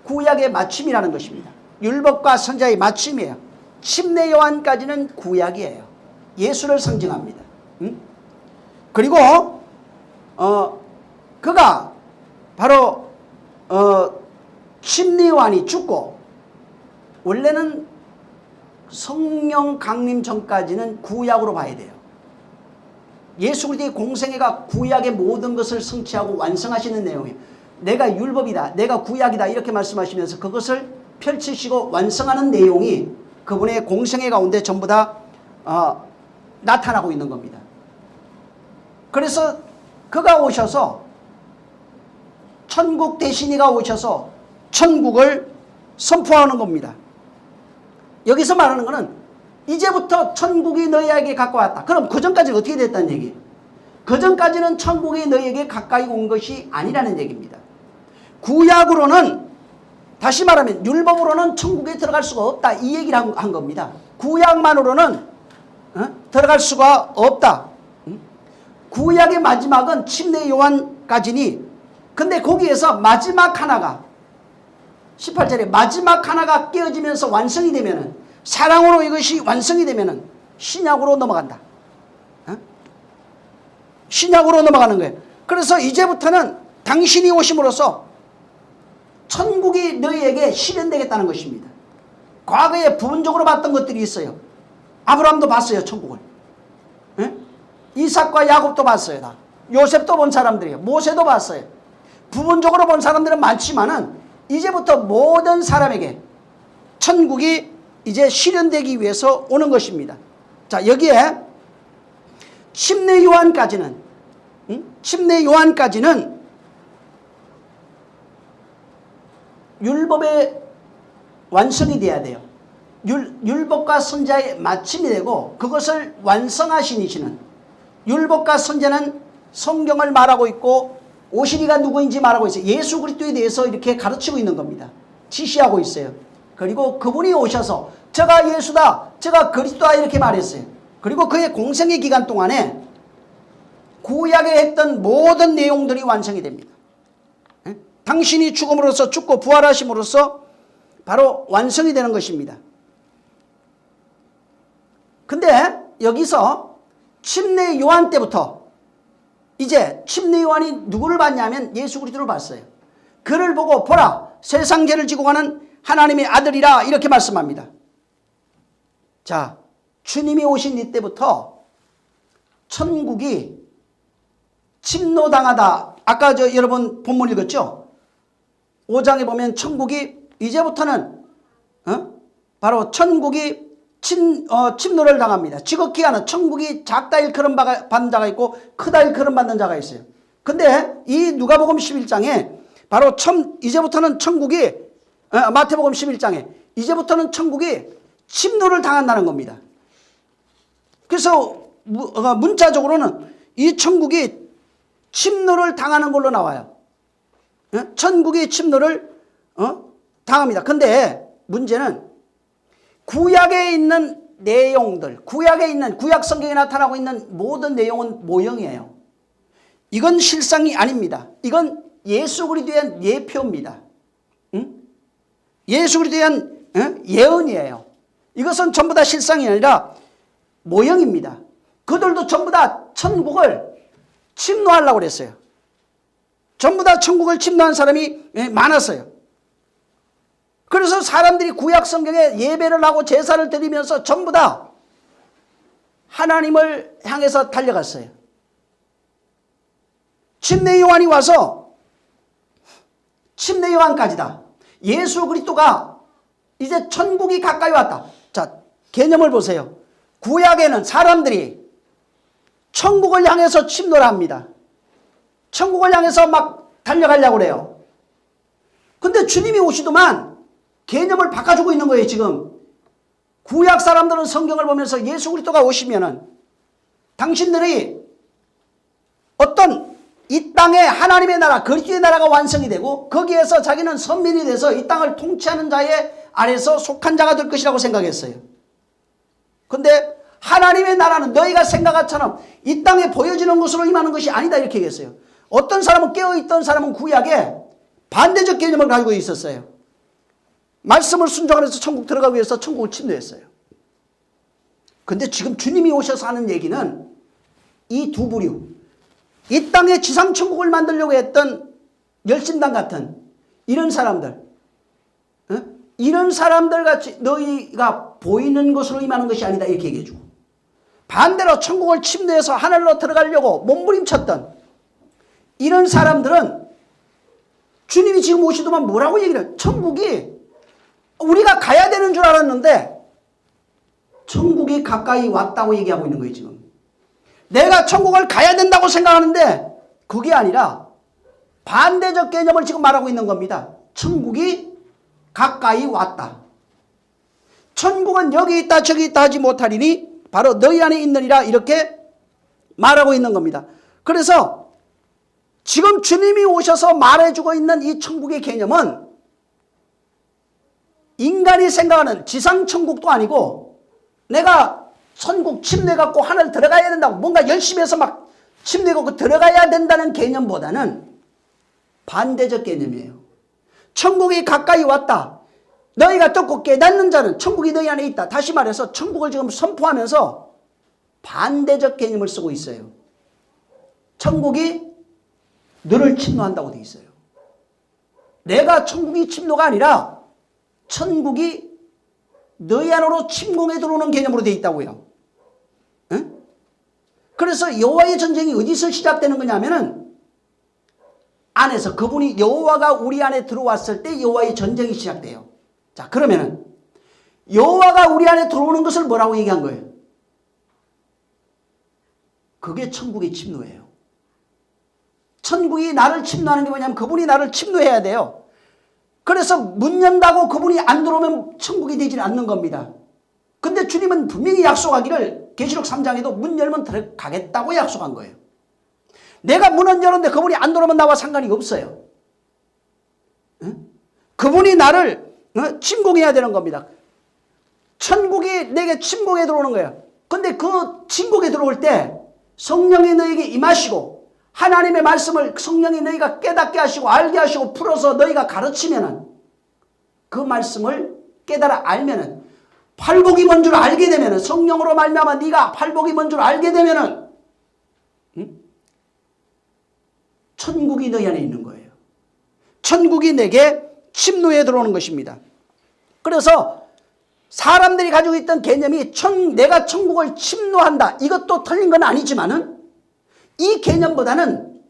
구약의 마침이라는 것입니다. 율법과 선지자의 마침이에요. 침례 요한까지는 구약이에요. 예수를 상징합니다. 그리고 그가 바로 침례 요한이 죽고 원래는 성령 강림 전까지는 구약으로 봐야 돼요. 예수 그리스도의 공생애가 구약의 모든 것을 성취하고 완성하시는 내용이에요. 내가 율법이다, 내가 구약이다 이렇게 말씀하시면서 그것을 펼치시고 완성하는 내용이 그분의 공생애 가운데 전부 다 나타나고 있는 겁니다. 그래서 그가 오셔서 천국 대신이가 오셔서 천국을 선포하는 겁니다. 여기서 말하는 것은 이제부터 천국이 너희에게 가까이 왔다. 그럼 그 전까지는 어떻게 됐다는 얘기예요? 그 전까지는 천국이 너희에게 가까이 온 것이 아니라는 얘기입니다. 구약으로는 다시 말하면 율법으로는 천국에 들어갈 수가 없다 이 얘기를 한 겁니다. 구약만으로는 들어갈 수가 없다. 구약의 마지막은 침례 요한까지니 근데 거기에서 마지막 하나가 18절에 마지막 하나가 깨어지면서 완성이 되면은 사랑으로 이것이 완성이 되면은 신약으로 넘어간다. 신약으로 넘어가는 거예요. 그래서 이제부터는 당신이 오심으로써 천국이 너희에게 실현되겠다는 것입니다. 과거에 부분적으로 봤던 것들이 있어요. 아브라함도 봤어요, 천국을. 이삭과 야곱도 봤어요, 다. 요셉도 본 사람들이에요. 모세도 봤어요. 부분적으로 본 사람들은 많지만은 이제부터 모든 사람에게 천국이 이제 실현되기 위해서 오는 것입니다. 자, 여기에 침례 요한까지는 율법의 완성이 돼야 돼요. 율법과 선지자의 마침이 되고 그것을 완성하신 이시는 율법과 선지자는 성경을 말하고 있고 오신 이가 누구인지 말하고 있어요. 예수 그리스도에 대해서 이렇게 가르치고 있는 겁니다. 지시하고 있어요. 그리고 그분이 오셔서 저가 예수다, 저가 그리스도다 이렇게 말했어요. 그리고 그의 공생의 기간 동안에 구약에 했던 모든 내용들이 완성이 됩니다. 당신이 죽음으로써 죽고 부활하심으로써 바로 완성이 되는 것입니다. 근데 여기서 침례 요한 때부터 이제 침례 요한이 누구를 봤냐면 예수 그리스도를 봤어요. 그를 보고 보라 세상 죄를 지고 가는 하나님의 아들이라 이렇게 말씀합니다. 자, 주님이 오신 이때부터 천국이 침노당하다. 아까 여러분 본문 읽었죠? 5장에 보면 천국이 이제부터는 바로 천국이 침노를 당합니다. 지극히 하는 천국이 작다 일컬음 받는 자가 있고 크다 일컬음 받는 자가 있어요. 근데 이 누가복음 11장에 바로 이제부터는 천국이 마태복음 11장에 이제부터는 천국이 침노를 당한다는 겁니다. 그래서 문자적으로는 이 천국이 침노를 당하는 걸로 나와요. 천국이 침노를 당합니다. 근데 문제는 구약에 있는 내용들, 구약에 있는 구약 성경에 나타나고 있는 모든 내용은 모형이에요. 이건 실상이 아닙니다. 이건 예수 그리스도에 대한 예표입니다. 예수 그리스도에 대한 예언이에요. 이것은 전부 다 실상이 아니라 모형입니다. 그들도 전부 다 천국을 침노하려고 그랬어요. 전부 다 천국을 침노한 사람이 많았어요. 그래서 사람들이 구약 성경에 예배를 하고 제사를 드리면서 전부 다 하나님을 향해서 달려갔어요. 침례 요한이 와서 침례 요한까지다. 예수 그리스도가 이제 천국이 가까이 왔다. 자, 개념을 보세요. 구약에는 사람들이 천국을 향해서 침노를 합니다. 천국을 향해서 막 달려가려고 그래요. 근데 주님이 오시더만 개념을 바꿔주고 있는 거예요, 지금. 구약 사람들은 성경을 보면서 예수 그리스도가 오시면은 당신들이 어떤 이 땅에 하나님의 나라, 그리스도의 나라가 완성이 되고 거기에서 자기는 선민이 돼서 이 땅을 통치하는 자의 아래서 속한 자가 될 것이라고 생각했어요. 근데 하나님의 나라는 너희가 생각한 것처럼 이 땅에 보여지는 것으로 임하는 것이 아니다, 이렇게 얘기했어요. 어떤 사람은 깨어있던 사람은 구약에 반대적 개념을 가지고 있었어요. 말씀을 순종해서 천국 들어가기 위해서 천국을 침노했어요. 근데 지금 주님이 오셔서 하는 얘기는 이 두 부류, 이 땅에 지상천국을 만들려고 했던 열심당 같은 이런 사람들, 이런 사람들 같이 너희가 보이는 것으로 임하는 것이 아니다, 이렇게 얘기해주고, 반대로 천국을 침노해서 하늘로 들어가려고 몸부림쳤던 이런 사람들은 주님이 지금 오시더만 뭐라고 얘기를 해요? 천국이 우리가 가야 되는 줄 알았는데 천국이 가까이 왔다고 얘기하고 있는 거예요, 지금. 내가 천국을 가야 된다고 생각하는데 그게 아니라 반대적 개념을 지금 말하고 있는 겁니다. 천국이 가까이 왔다. 천국은 여기 있다 저기 있다 하지 못하리니 바로 너희 안에 있느니라, 이렇게 말하고 있는 겁니다. 그래서 지금 주님이 오셔서 말해주고 있는 이 천국의 개념은 인간이 생각하는 지상천국도 아니고 내가 천국 침례갖고 하늘 들어가야 된다고 뭔가 열심히 해서 막 침례갖고 들어가야 된다는 개념보다는 반대적 개념이에요. 천국이 가까이 왔다. 너희가 듣고 깨닫는 자는 천국이 너희 안에 있다. 다시 말해서 천국을 지금 선포하면서 반대적 개념을 쓰고 있어요. 천국이 너를 침노한다고 돼 있어요. 내가 천국이 침노가 아니라 천국이 너희 안으로 침공해 들어오는 개념으로 돼 있다고요. 응? 그래서 여호와의 전쟁이 어디서 시작되는 거냐면은 안에서, 그분이 여호와가 우리 안에 들어왔을 때 여호와의 전쟁이 시작돼요. 자, 그러면은 여호와가 우리 안에 들어오는 것을 뭐라고 얘기한 거예요? 그게 천국의 침노예요. 천국이 나를 침노하는 게 뭐냐면 그분이 나를 침노해야 돼요. 그래서 문 연다고 그분이 안 들어오면 천국이 되지는 않는 겁니다. 근데 주님은 분명히 약속하기를 계시록 3장에도 문 열면 들어가겠다고 약속한 거예요. 내가 문은 열었는데 그분이 안 들어오면 나와 상관이 없어요. 응? 그분이 나를 침공해야 되는 겁니다. 천국이 내게 침공해 들어오는 거예요. 근데 그 침공에 들어올 때 성령이 너에게 임하시고 하나님의 말씀을 성령이 너희가 깨닫게 하시고 알게 하시고 풀어서 너희가 가르치면은 그 말씀을 깨달아 알면은 팔복이 뭔 줄 알게 되면은 성령으로 말미암아 네가 팔복이 뭔 줄 알게 되면은 천국이 너희 안에 있는 거예요. 천국이 내게 침노에 들어오는 것입니다. 그래서 사람들이 가지고 있던 개념이 내가 천국을 침노한다, 이것도 틀린 건 아니지만은 이 개념보다는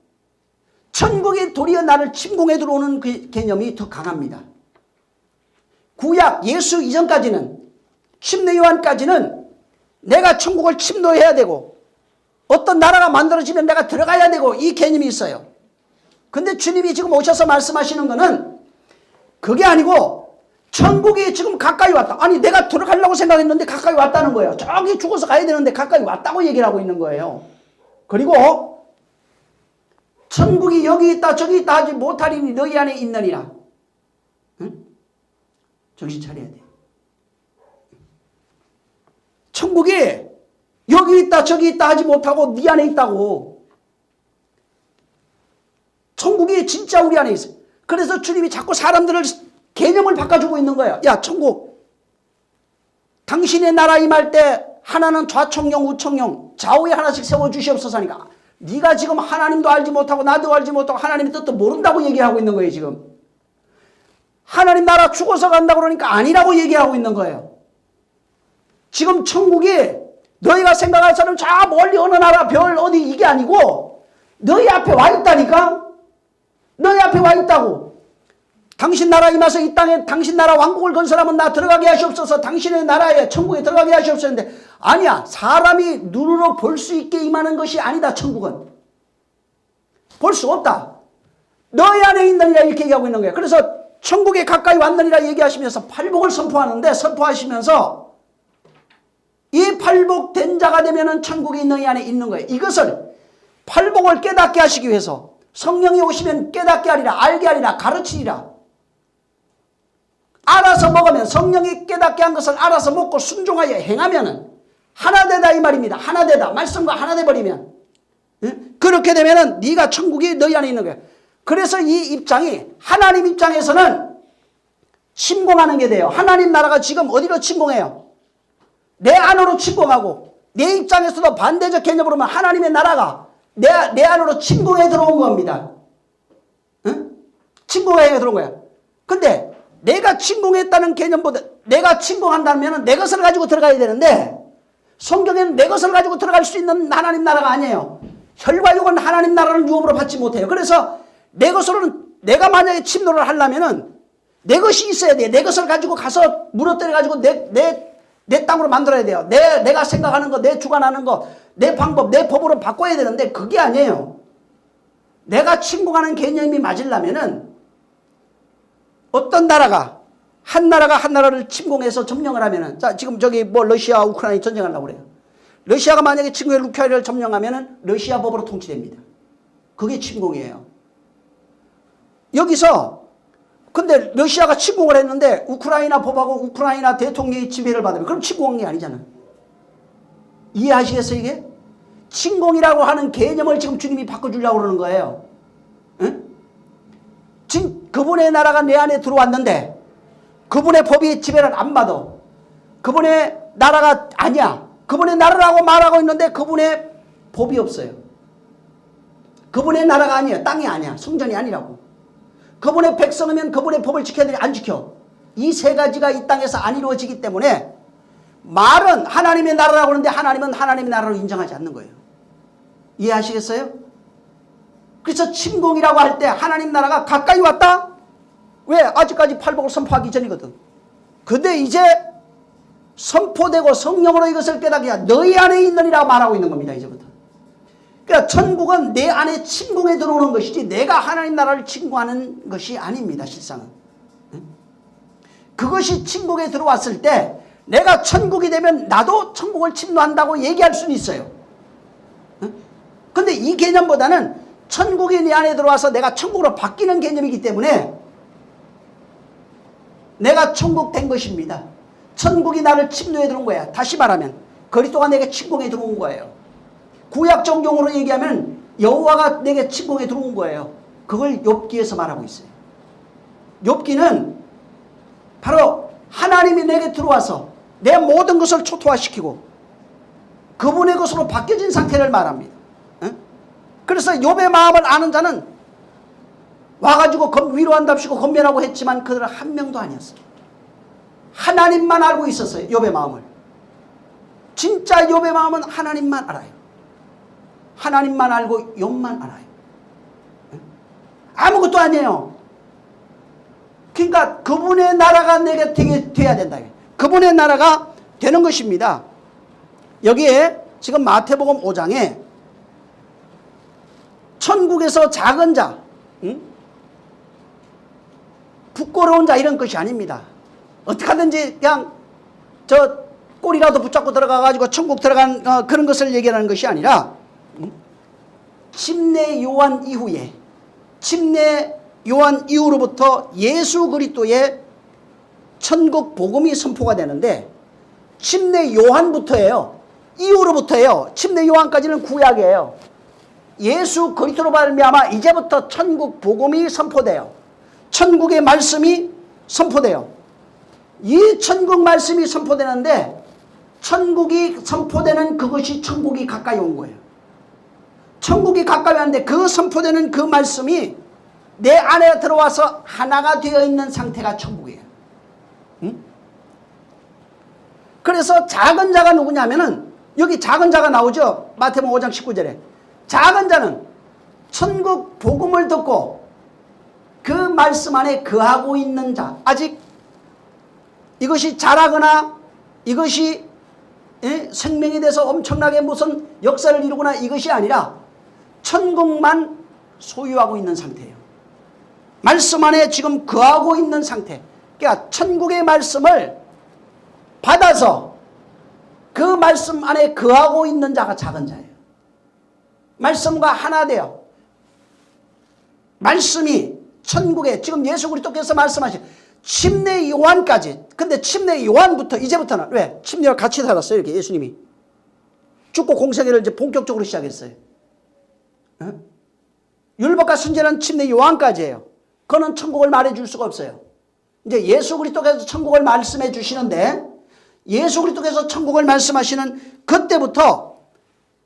천국이 도리어 나를 침공해 들어오는 그 개념이 더 강합니다. 구약 예수 이전까지는, 침례 요한까지는 내가 천국을 침노해야 되고 어떤 나라가 만들어지면 내가 들어가야 되고 이 개념이 있어요. 근데 주님이 지금 오셔서 말씀하시는 거는 그게 아니고 천국이 지금 가까이 왔다. 아니 내가 들어가려고 생각했는데 가까이 왔다는 거예요. 저기 죽어서 가야 되는데 가까이 왔다고 얘기를 하고 있는 거예요. 그리고 천국이 여기 있다 저기 있다 하지 못하리니 너희 안에 있느니라. 응? 정신 차려야 돼. 천국이 여기 있다 저기 있다 하지 못하고 네 안에 있다고. 천국이 진짜 우리 안에 있어요. 그래서 주님이 자꾸 사람들을 개념을 바꿔주고 있는 거예요. 야, 천국 당신의 나라 임할 때 하나는 좌청령 우청령 좌우에 하나씩 세워주시옵소서 하니까 네가 지금 하나님도 알지 못하고 나도 알지 못하고 하나님의 뜻도 모른다고 얘기하고 있는 거예요. 지금 하나님 나라 죽어서 간다고 그러니까 아니라고 얘기하고 있는 거예요. 지금 천국이 너희가 생각할 사람 저 멀리 어느 나라 별 어디 이게 아니고 너희 앞에 와 있다니까. 너희 앞에 와 있다고. 당신 나라 임하서 이 땅에 당신 나라 왕국을 건설하면 나 들어가게 하시옵소서. 당신의 나라에 천국에 들어가게 하시옵소서. 했는데 아니야. 사람이 눈으로 볼 수 있게 임하는 것이 아니다. 천국은. 볼 수 없다. 너희 안에 있느니라 이렇게 얘기하고 있는 거예요. 그래서 천국에 가까이 왔느니라 얘기하시면서 팔복을 선포하시면서 이 팔복된 자가 되면은 천국이 너희 안에 있는 거예요. 이것을 팔복을 깨닫게 하시기 위해서 성령이 오시면 깨닫게 하리라, 알게 하리라, 가르치리라. 알아서 먹으면, 성령이 깨닫게 한 것을 알아서 먹고 순종하여 행하면은 하나 되다 이 말입니다. 하나 되다. 말씀과 하나 돼버리면. 그렇게 되면은 네가 천국이 너희 안에 있는 거예요. 그래서 이 입장이 하나님 입장에서는 침공하는 게 돼요. 하나님 나라가 지금 어디로 침공해요? 내 안으로 침공하고, 내 입장에서도 반대적 개념으로 보면 하나님의 나라가 내 안으로 침공해 들어온 겁니다. 응? 침공해 들어온 거야. 근데 내가 침공했다는 개념보다 내가 침공한다면 내 것을 가지고 들어가야 되는데, 성경에는 내 것을 가지고 들어갈 수 있는 하나님 나라가 아니에요. 혈과 육은 하나님 나라를 유업으로 받지 못해요. 그래서 내 것으로는, 내가 만약에 침노를 하려면은 내 것이 있어야 돼. 내 것을 가지고 가서 무너뜨려 가지고 내 땅으로 만들어야 돼요. 내가 생각하는 거, 내 주관하는 거, 내 방법, 내 법으로 바꿔야 되는데 그게 아니에요. 내가 침공하는 개념이 맞으려면은 어떤 나라가 한 나라를 침공해서 점령을 하면은, 자, 지금 저기 뭐 러시아, 우크라이나 전쟁하려고 그래요. 러시아가 만약에 침공해 우크라이나를 점령하면은 러시아 법으로 통치됩니다. 그게 침공이에요. 여기서 근데 러시아가 침공을 했는데 우크라이나 법하고 우크라이나 대통령이 지배를 받으면 그럼 침공한 게 아니잖아. 이해하시겠어요 이게? 침공이라고 하는 개념을 지금 주님이 바꿔주려고 그러는 거예요. 응? 지금 그분의 나라가 내 안에 들어왔는데 그분의 법이 지배를 안 받아. 그분의 나라가 아니야. 그분의 나라라고 말하고 있는데 그분의 법이 없어요. 그분의 나라가 아니에요. 땅이 아니야. 성전이 아니라고. 그분의 백성이면 그분의 법을 지켜야 되는데 안 지켜. 이 세 가지가 이 땅에서 안 이루어지기 때문에 말은 하나님의 나라라고 하는데 하나님은 하나님의 나라로 인정하지 않는 거예요. 이해하시겠어요? 그래서 침공이라고 할 때 하나님 나라가 가까이 왔다? 왜? 아직까지 팔복을 선포하기 전이거든. 근데 이제 선포되고 성령으로 이것을 깨닫게 하여 너희 안에 있느니라 말하고 있는 겁니다. 이제부터. 그러니까 천국은 내 안에 침공해 들어오는 것이지 내가 하나님 나라를 침공하는 것이 아닙니다. 실상은. 그것이 침공에 들어왔을 때 내가 천국이 되면 나도 천국을 침노한다고 얘기할 수는 있어요. 근데 이 개념보다는 천국이 내 안에 들어와서 내가 천국으로 바뀌는 개념이기 때문에 내가 천국 된 것입니다. 천국이 나를 침노해 들어온 거야. 다시 말하면 그리스도가 내게 침공해 들어온 거예요. 구약 정경으로 얘기하면 여호와가 내게 침공해 들어온 거예요. 그걸 욥기에서 말하고 있어요. 욥기는 바로 하나님이 내게 들어와서 내 모든 것을 초토화시키고 그분의 것으로 바뀌어진 상태를 말합니다. 그래서 욥의 마음을 아는 자는 와가지고 위로한답시고 건면하고 했지만 그들은 한 명도 아니었어요. 하나님만 알고 있었어요. 욥의 마음을. 진짜 욥의 마음은 하나님만 알아요. 하나님만 알고 욥만 알아요. 아무것도 아니에요. 그러니까 그분의 나라가 내게 돼야 된다. 그분의 나라가 되는 것입니다. 여기에 지금 마태복음 5장에 천국에서 작은 자, 부끄러운 자 이런 것이 아닙니다. 어떻게 하든지 그냥 저 꼬리라도 붙잡고 들어가가지고 천국 들어간 그런 것을 얘기하는 것이 아니라 침례 요한 이후로부터 예수 그리스도의 천국 복음이 선포가 되는데 침례 요한부터예요. 이후로부터예요. 침례 요한까지는 구약이에요. 예수 그리스도로 말미암아 이제부터 천국 복음이 선포돼요. 천국의 말씀이 선포돼요. 이 천국 말씀이 선포되는데 천국이 선포되는 그것이 천국이 가까이 온 거예요. 천국이 가까이 왔는데 그 선포되는 그 말씀이 내 안에 들어와서 하나가 되어 있는 상태가 천국이에요. 응? 그래서 작은 자가 누구냐면은 여기 작은 자가 나오죠. 마태복음 5장 19절에. 작은 자는 천국 복음을 듣고 그 말씀 안에 거하고 있는 자. 아직 이것이 자라거나 이것이 생명에 대해서 엄청나게 무슨 역사를 이루거나 이것이 아니라 천국만 소유하고 있는 상태예요. 말씀 안에 지금 거하고 있는 상태. 그러니까 천국의 말씀을 받아서 그 말씀 안에 거하고 있는 자가 작은 자예요. 말씀과 하나 되어 말씀이 천국에 지금 예수 그리스도께서 말씀하신 침례 요한까지. 근데 침례 요한부터 이제부터는 왜? 침례와 같이 살았어요. 이렇게 예수님이 죽고 공생애를 이제 본격적으로 시작했어요. 율법과 순전한 침례 요한까지예요. 그거는 천국을 말해줄 수가 없어요. 이제 예수 그리스도께서 천국을 말씀해 주시는데 예수 그리스도께서 천국을 말씀하시는 그때부터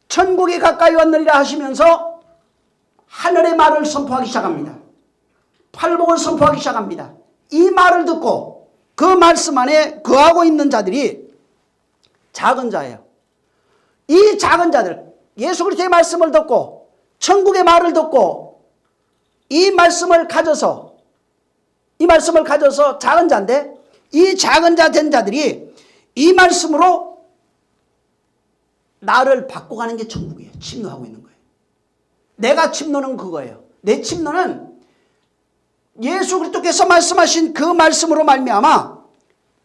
천국이 가까이 왔느니라 하시면서 하늘의 말을 선포하기 시작합니다. 팔복을 선포하기 시작합니다. 이 말을 듣고 그 말씀 안에 거하고 있는 자들이 작은 자예요. 이 작은 자들, 예수 그리스도의 말씀을 듣고 천국의 말을 듣고 이 말씀을 가져서 작은 자인데 이 작은 자 된 자들이 이 말씀으로 나를 바꿔가는 게 천국이에요. 침노하고 있는 거예요. 내가 침노는 그거예요. 내 침노는 예수 그리스도께서 말씀하신 그 말씀으로 말미암아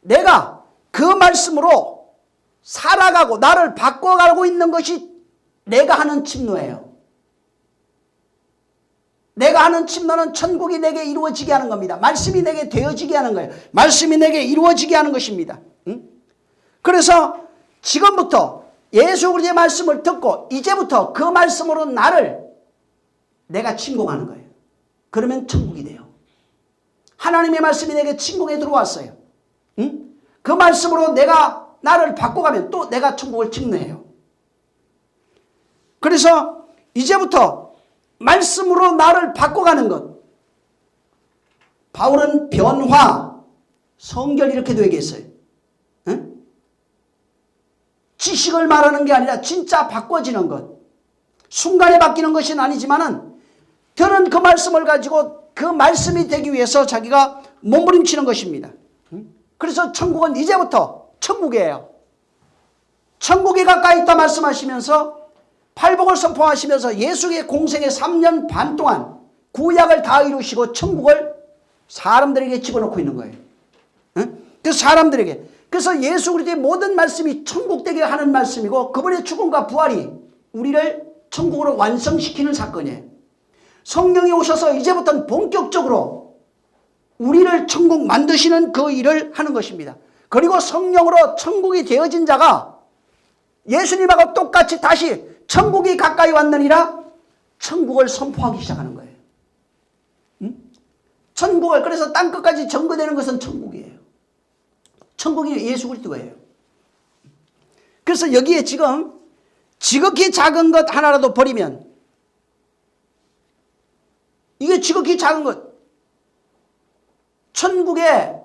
내가 그 말씀으로 살아가고 나를 바꿔가고 있는 것이 내가 하는 침노예요. 내가 하는 침노는 천국이 내게 이루어지게 하는 겁니다. 말씀이 내게 되어지게 하는 거예요. 말씀이 내게 이루어지게 하는 것입니다. 그래서 지금부터 예수 그리스도의 말씀을 듣고 이제부터 그 말씀으로 내가 침공하는 거예요. 그러면 천국이 돼요. 하나님의 말씀이 내게 침공에 들어왔어요. 그 말씀으로 나를 바꿔가면 또 내가 천국을 침노해요. 그래서 이제부터 말씀으로 나를 바꿔가는 것. 바울은 변화, 성결 이렇게도 얘기했어요. 지식을 말하는 게 아니라 진짜 바꿔지는 것. 순간에 바뀌는 것은 아니지만은 들은 그 말씀을 가지고 그 말씀이 되기 위해서 자기가 몸부림치는 것입니다. 그래서 천국은 이제부터 천국이에요. 천국이 가까이 있다 말씀하시면서 팔복을 선포하시면서 예수의 공생의 3년 반 동안 구약을 다 이루시고 천국을 사람들에게 집어넣고 있는 거예요. 그래서 사람들에게. 그래서 예수 그리스도의 모든 말씀이 천국 되게 하는 말씀이고 그분의 죽음과 부활이 우리를 천국으로 완성시키는 사건이에요. 성령이 오셔서 이제부터는 본격적으로 우리를 천국 만드시는 그 일을 하는 것입니다. 그리고 성령으로 천국이 되어진 자가 예수님하고 똑같이 다시 천국이 가까이 왔느니라 천국을 선포하기 시작하는 거예요. 천국을 그래서 땅끝까지 전거되는 것은 천국이에요. 천국이 예수 그리스도예요. 그래서 여기에 지금 지극히 작은 것 하나라도 버리면 이게 지극히 작은 것 천국의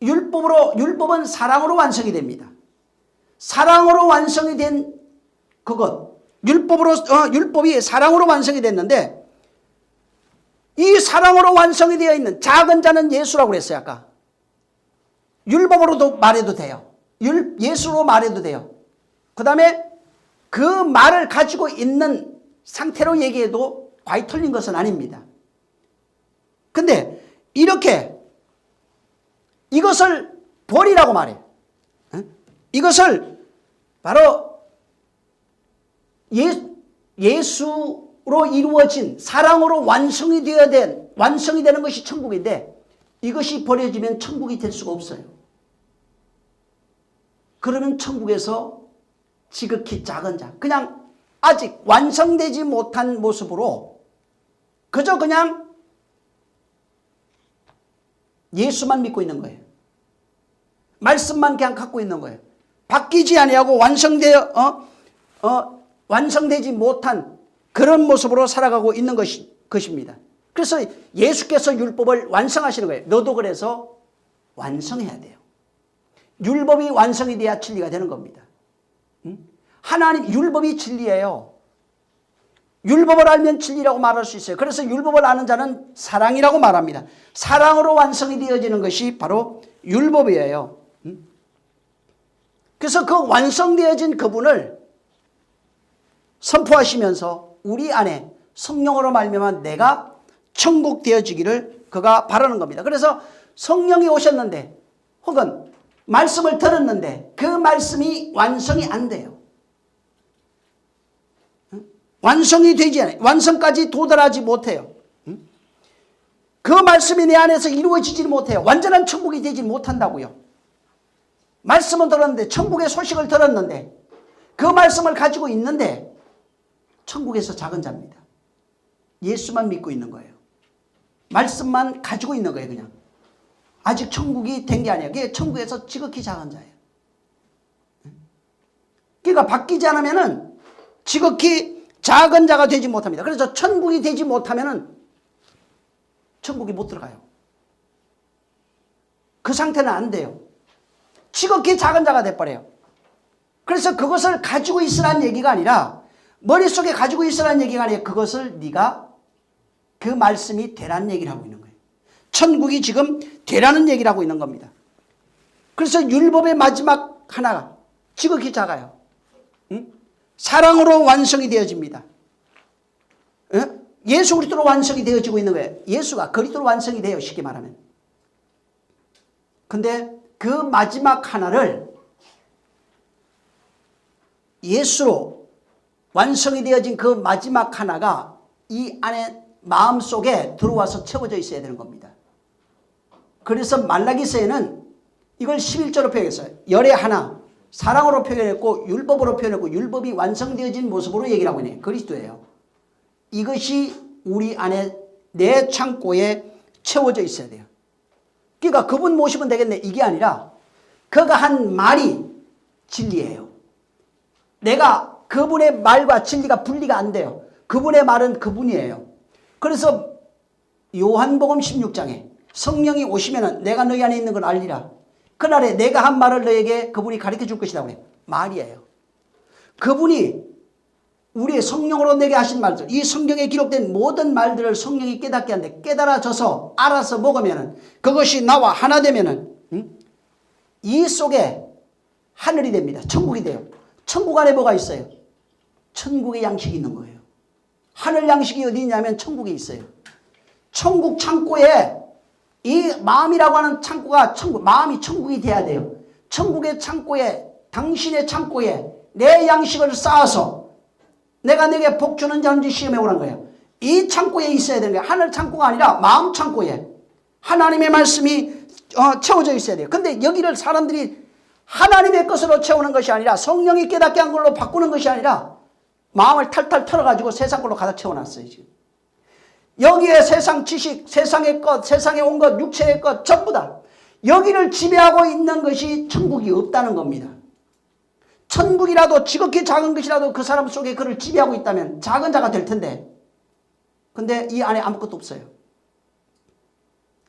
율법은 사랑으로 완성이 됩니다. 사랑으로 완성이 된 그것 율법이 사랑으로 완성이 됐는데 이 사랑으로 완성이 되어 있는 작은 자는 예수라고 그랬어요. 아까 율법으로도 말해도 돼요. 예수로 말해도 돼요. 그 다음에 그 말을 가지고 있는 상태로 얘기해도 과히 틀린 것은 아닙니다. 근데 이렇게 이것을 버리라고 말해요. 이것을 바로 예수로 이루어진 사랑으로 완성이 되는 것이 천국인데 이것이 버려지면 천국이 될 수가 없어요. 그러면 천국에서 지극히 작은 자, 그냥 아직 완성되지 못한 모습으로 그저 그냥 예수만 믿고 있는 거예요. 말씀만 그냥 갖고 있는 거예요. 바뀌지 아니하고 완성되지 못한 그런 모습으로 살아가고 있는 것입니다. 그래서 예수께서 율법을 완성하시는 거예요. 너도 그래서 완성해야 돼요. 율법이 완성이 돼야 진리가 되는 겁니다. 하나님 율법이 진리예요. 율법을 알면 진리라고 말할 수 있어요. 그래서 율법을 아는 자는 사랑이라고 말합니다. 사랑으로 완성이 되어지는 것이 바로 율법이에요. 그래서 그 완성되어진 그분을 선포하시면서 우리 안에 성령으로 말미암아 내가 천국 되어지기를 그가 바라는 겁니다. 그래서 성령이 오셨는데 혹은 말씀을 들었는데 그 말씀이 완성이 안 돼요. 완성이 되지 않아요. 완성까지 도달하지 못해요. 그 말씀이 내 안에서 이루어지지 못해요. 완전한 천국이 되지 못한다고요. 말씀은 들었는데, 천국의 소식을 들었는데, 그 말씀을 가지고 있는데 천국에서 작은 자입니다. 예수만 믿고 있는 거예요. 말씀만 가지고 있는 거예요. 그냥 아직 천국이 된 게 아니에요. 그게 천국에서 지극히 작은 자예요. 그러니까 바뀌지 않으면은 지극히 작은 자가 되지 못합니다. 그래서 천국이 되지 못하면은 천국이 못 들어가요. 그 상태는 안 돼요. 지극히 작은 자가 돼버려요. 그래서 그것을 가지고 있으라는 얘기가 아니라, 머릿속에 가지고 있으라는 얘기가 아니라, 그것을 네가 그 말씀이 되라는 얘기를 하고 있는 거예요. 천국이 지금 되라는 얘기를 하고 있는 겁니다. 그래서 율법의 마지막 하나가 지극히 작아요. 응? 사랑으로 완성이 되어집니다. 응? 예수 그리스도로 완성이 되어지고 있는 거예요. 예수가 그리스도로 완성이 돼요. 쉽게 말하면. 근데 그 마지막 하나를 예수로 완성이 되어진 그 마지막 하나가 이 안에 마음속에 들어와서 채워져 있어야 되는 겁니다. 그래서 말라기서에는 이걸 11절로 표현했어요. 열의 하나, 사랑으로 표현했고 율법으로 표현했고, 율법이 완성되어진 모습으로 얘기를 하고 있네요. 그리스도예요. 이것이 우리 안에 내 창고에 채워져 있어야 돼요. 그러니까 그분 모시면 되겠네, 이게 아니라 그가 한 말이 진리예요. 내가 그분의 말과 진리가 분리가 안 돼요. 그분의 말은 그분이에요. 그래서 요한복음 16장에 성령이 오시면은 내가 너희 안에 있는 걸 알리라. 그날에 내가 한 말을 너에게 그분이 가르쳐 줄 것이라고 그래요. 말이에요. 그분이 우리의 성령으로 내게 하신 말들, 이 성경에 기록된 모든 말들을 성령이 깨닫게 하는데, 깨달아져서 알아서 먹으면은, 그것이 나와 하나 되면은 이 속에 하늘이 됩니다. 천국이 돼요. 천국 안에 뭐가 있어요? 천국의 양식이 있는 거예요. 하늘 양식이 어디 있냐면 천국에 있어요. 천국 창고에 이 마음이라고 하는 창고가 마음이 천국이 돼야 돼요. 천국의 창고에, 당신의 창고에 내 양식을 쌓아서 내가 내게 복 주는 자인지 시험해 오라는 거예요. 이 창고에 있어야 되는 거예요. 하늘 창고가 아니라 마음 창고에 하나님의 말씀이 채워져 있어야 돼요. 근데 여기를 사람들이 하나님의 것으로 채우는 것이 아니라, 성령이 깨닫게 한 걸로 바꾸는 것이 아니라 마음을 탈탈 털어가지고 세상 걸로 가득 채워놨어요. 지금 여기에 세상 지식, 세상의 것, 세상에 온 것, 육체의 것 전부 다 여기를 지배하고 있는 것이 천국이 없다는 겁니다. 천국이라도, 지극히 작은 것이라도 그 사람 속에 그를 지배하고 있다면 작은 자가 될 텐데, 근데 이 안에 아무것도 없어요.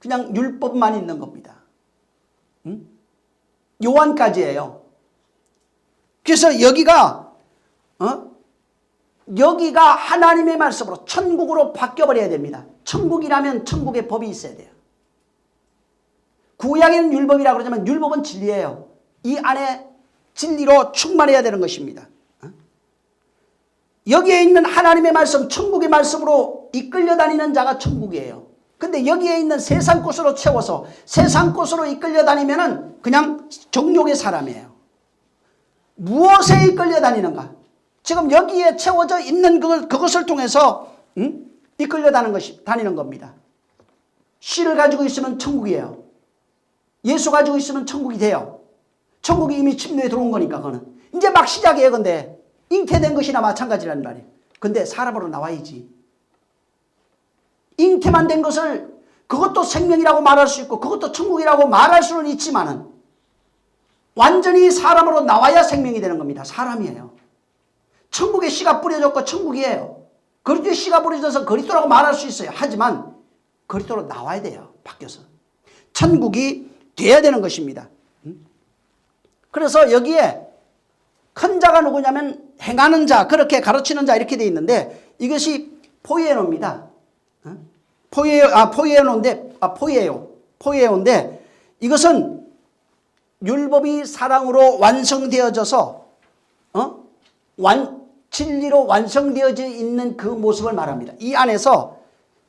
그냥 율법만 있는 겁니다. 응? 요한까지예요. 그래서 여기가 여기가 하나님의 말씀으로 천국으로 바뀌어버려야 됩니다. 천국이라면 천국의 법이 있어야 돼요. 구약에는 율법이라고 그러지만 율법은 진리예요. 이 안에 진리로 충만해야 되는 것입니다. 여기에 있는 하나님의 말씀, 천국의 말씀으로 이끌려 다니는 자가 천국이에요. 근데 여기에 있는 세상 것으로 채워서 세상 것으로 이끌려 다니면은 그냥 정욕의 사람이에요. 무엇에 이끌려 다니는가? 지금 여기에 채워져 있는 그것을 통해서 이끌려 다니는 겁니다. 씨를 가지고 있으면 천국이에요. 예수 가지고 있으면 천국이 돼요. 천국이 이미 침노에 들어온 거니까 그거는. 이제 막 시작이에요. 근데 잉태된 것이나 마찬가지라는 말이에요. 근데 사람으로 나와야지. 잉태만 된 것을 그것도 생명이라고 말할 수 있고 그것도 천국이라고 말할 수는 있지만은 완전히 사람으로 나와야 생명이 되는 겁니다. 사람이에요. 천국에 씨가 뿌려졌고 천국이에요. 그리스도의 씨가 뿌려져서 그리스도라고 말할 수 있어요. 하지만 그리스도로 나와야 돼요. 바뀌어서. 천국이 돼야 되는 것입니다. 그래서 여기에 큰 자가 누구냐면 행하는 자, 그렇게 가르치는 자 이렇게 돼 있는데, 이것이 포이에노입니다. 포이에오인데 이것은 율법이 사랑으로 완성되어져서 진리로 완성되어져 있는 그 모습을 말합니다. 이 안에서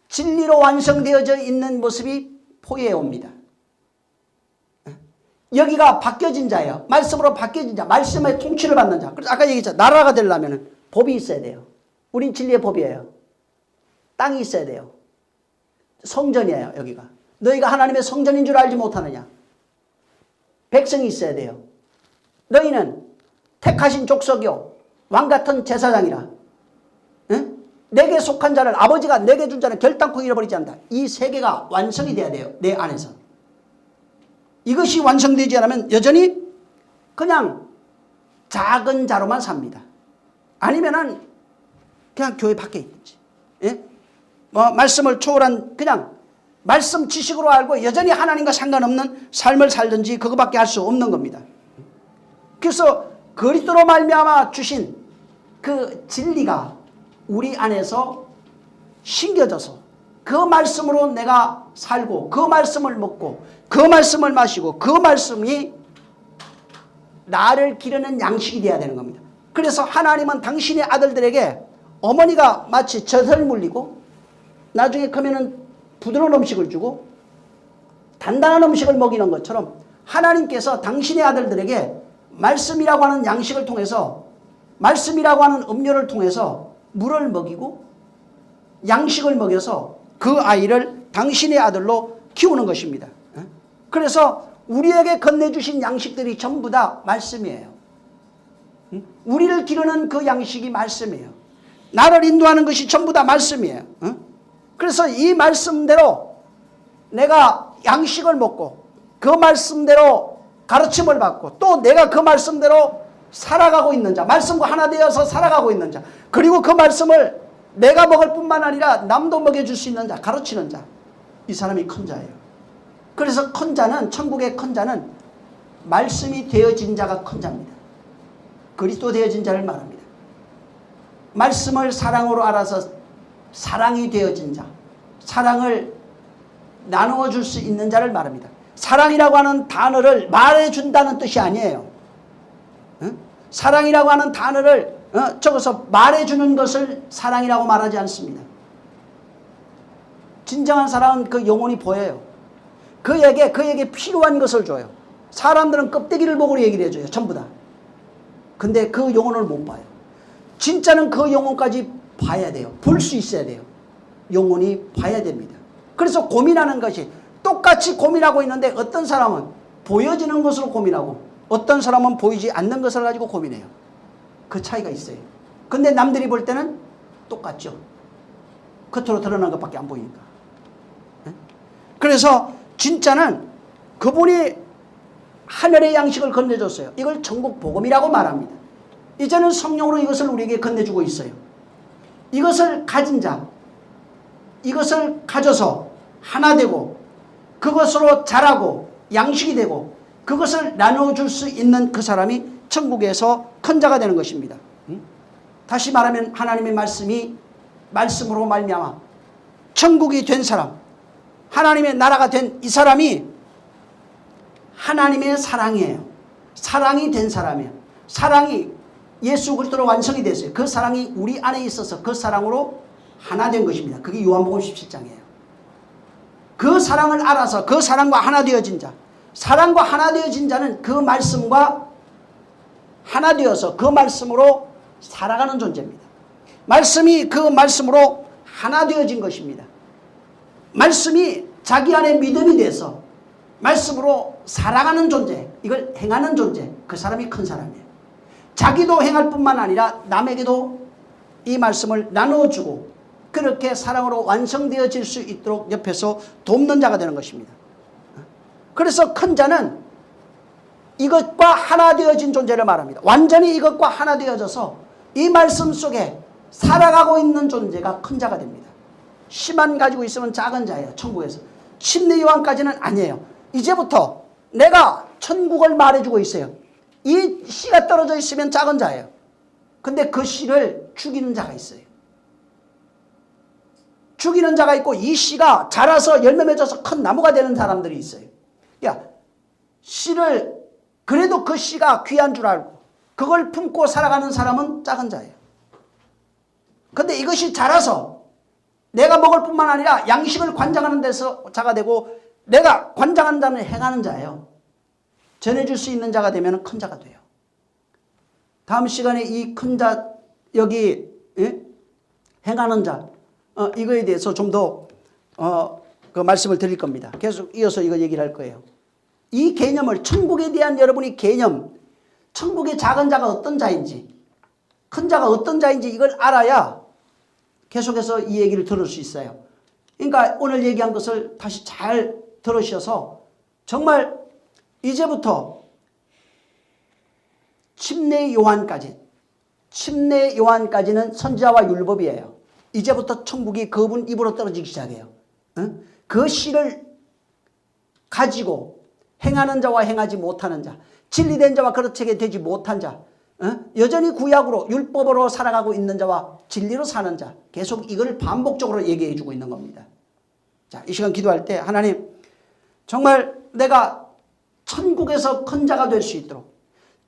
진리로 완성되어져 있는 모습이 포예에 옵니다. 여기가 바뀌어진 자예요. 말씀으로 바뀌어진 자, 말씀의 통치를 받는 자. 그래서 아까 얘기했죠. 나라가 되려면 법이 있어야 돼요. 우린 진리의 법이에요. 땅이 있어야 돼요. 성전이에요. 여기가. 너희가 하나님의 성전인 줄 알지 못하느냐. 백성이 있어야 돼요. 너희는 택하신 족속이요 왕같은 제사장이라. 응? 내게 속한 자를 아버지가 내게 준 자는 결단코 잃어버리지 않는다. 이 세계가 완성이 돼야 돼요. 내 안에서. 이것이 완성되지 않으면 여전히 그냥 작은 자로만 삽니다. 아니면은 그냥 교회 밖에 있든지. 예? 말씀을 초월한 그냥 말씀 지식으로 알고 여전히 하나님과 상관없는 삶을 살든지 그거밖에 할 수 없는 겁니다. 그래서 그리스도로 말미암아 주신 그 진리가 우리 안에서 심겨져서 그 말씀으로 내가 살고 그 말씀을 먹고 그 말씀을 마시고 그 말씀이 나를 기르는 양식이 되어야 되는 겁니다. 그래서 하나님은 당신의 아들들에게 어머니가 마치 젖을 물리고 나중에 크면은 부드러운 음식을 주고 단단한 음식을 먹이는 것처럼 하나님께서 당신의 아들들에게 말씀이라고 하는 양식을 통해서 말씀이라고 하는 음료를 통해서 물을 먹이고 양식을 먹여서 그 아이를 당신의 아들로 키우는 것입니다. 그래서 우리에게 건네주신 양식들이 전부 다 말씀이에요. 우리를 기르는 그 양식이 말씀이에요. 나를 인도하는 것이 전부 다 말씀이에요. 그래서 이 말씀대로 내가 양식을 먹고 그 말씀대로 가르침을 받고 또 내가 그 말씀대로 살아가고 있는 자, 말씀과 하나 되어서 살아가고 있는 자, 그리고 그 말씀을 내가 먹을 뿐만 아니라 남도 먹여줄 수 있는 자, 가르치는 자, 이 사람이 큰 자예요. 그래서 큰 자는, 천국의 큰 자는 말씀이 되어진 자가 큰 자입니다. 그리스도 되어진 자를 말합니다. 말씀을 사랑으로 알아서 사랑이 되어진 자, 사랑을 나누어 줄 수 있는 자를 말합니다. 사랑이라고 하는 단어를 말해준다는 뜻이 아니에요. 사랑이라고 하는 단어를 적어서 말해주는 것을 사랑이라고 말하지 않습니다. 진정한 사랑은 그 영혼이 보여요. 그에게 필요한 것을 줘요. 사람들은 껍데기를 보고 얘기를 해줘요. 전부 다. 근데 그 영혼을 못 봐요. 진짜는 그 영혼까지 봐야 돼요. 볼 수 있어야 돼요. 영혼이 봐야 됩니다. 그래서 고민하는 것이 똑같이 고민하고 있는데 어떤 사람은 보여지는 것으로 고민하고 어떤 사람은 보이지 않는 것을 가지고 고민해요. 그 차이가 있어요. 근데 남들이 볼 때는 똑같죠. 겉으로 드러난 것밖에 안 보이니까. 그래서 진짜는 그분이 하늘의 양식을 건네줬어요. 이걸 천국 복음이라고 말합니다. 이제는 성령으로 이것을 우리에게 건네주고 있어요. 이것을 가진 자, 이것을 가져서 하나 되고 그것으로 자라고 양식이 되고 그것을 나눠줄 수 있는 그 사람이 천국에서 큰 자가 되는 것입니다. 다시 말하면 하나님의 말씀이 말씀으로 말미암아 천국이 된 사람, 하나님의 나라가 된 이 사람이 하나님의 사랑이에요. 사랑이 된 사람이에요. 사랑이 예수 그리스도로 완성이 됐어요. 그 사랑이 우리 안에 있어서 그 사랑으로 하나 된 것입니다. 그게 요한복음 17장이에요. 그 사랑을 알아서 그 사랑과 하나 되어진 자, 사랑과 하나 되어진 자는 그 말씀과 하나 되어서 그 말씀으로 살아가는 존재입니다. 말씀이 그 말씀으로 하나 되어진 것입니다. 말씀이 자기 안에 믿음이 돼서 말씀으로 살아가는 존재, 이걸 행하는 존재, 그 사람이 큰 사람이에요. 자기도 행할 뿐만 아니라 남에게도 이 말씀을 나누어주고 그렇게 사랑으로 완성되어질 수 있도록 옆에서 돕는 자가 되는 것입니다. 그래서 큰 자는 이것과 하나 되어진 존재를 말합니다. 완전히 이것과 하나 되어져서 이 말씀 속에 살아가고 있는 존재가 큰 자가 됩니다. 씨만 가지고 있으면 작은 자예요. 천국에서. 침례 요한까지는 아니에요. 이제부터 내가 천국을 말해주고 있어요. 이 씨가 떨어져 있으면 작은 자예요. 근데 그 씨를 죽이는 자가 있어요. 죽이는 자가 있고 이 씨가 자라서 열매 맺어서 큰 나무가 되는 사람들이 있어요. 야, 씨를 그래도 그 씨가 귀한 줄 알고 그걸 품고 살아가는 사람은 작은 자예요. 근데 이것이 자라서 내가 먹을 뿐만 아니라 양식을 관장하는 데서 자가 되고 내가 관장하는 자는 행하는 자예요. 전해줄 수 있는 자가 되면 큰 자가 돼요. 다음 시간에 이 큰 자 여기 행하는 자 이거에 대해서 좀 더 그 말씀을 드릴 겁니다. 계속 이어서 이거 얘기를 할 거예요. 이 개념을 천국에 대한 여러분이 개념 천국의 작은 자가 어떤 자인지 큰 자가 어떤 자인지 이걸 알아야 계속해서 이 얘기를 들을 수 있어요. 그러니까 오늘 얘기한 것을 다시 잘 들으셔서 정말 이제부터 침례 요한까지는 선지자와 율법이에요. 이제부터 천국이 그분 입으로 떨어지기 시작해요. 그 씨를 가지고 행하는 자와 행하지 못하는 자, 진리된 자와 그렇게 되지 못한 자, 여전히 구약으로 율법으로 살아가고 있는 자와 진리로 사는 자, 계속 이걸 반복적으로 얘기해 주고 있는 겁니다. 자, 이 시간 기도할 때 하나님 정말 내가 천국에서 큰 자가 될 수 있도록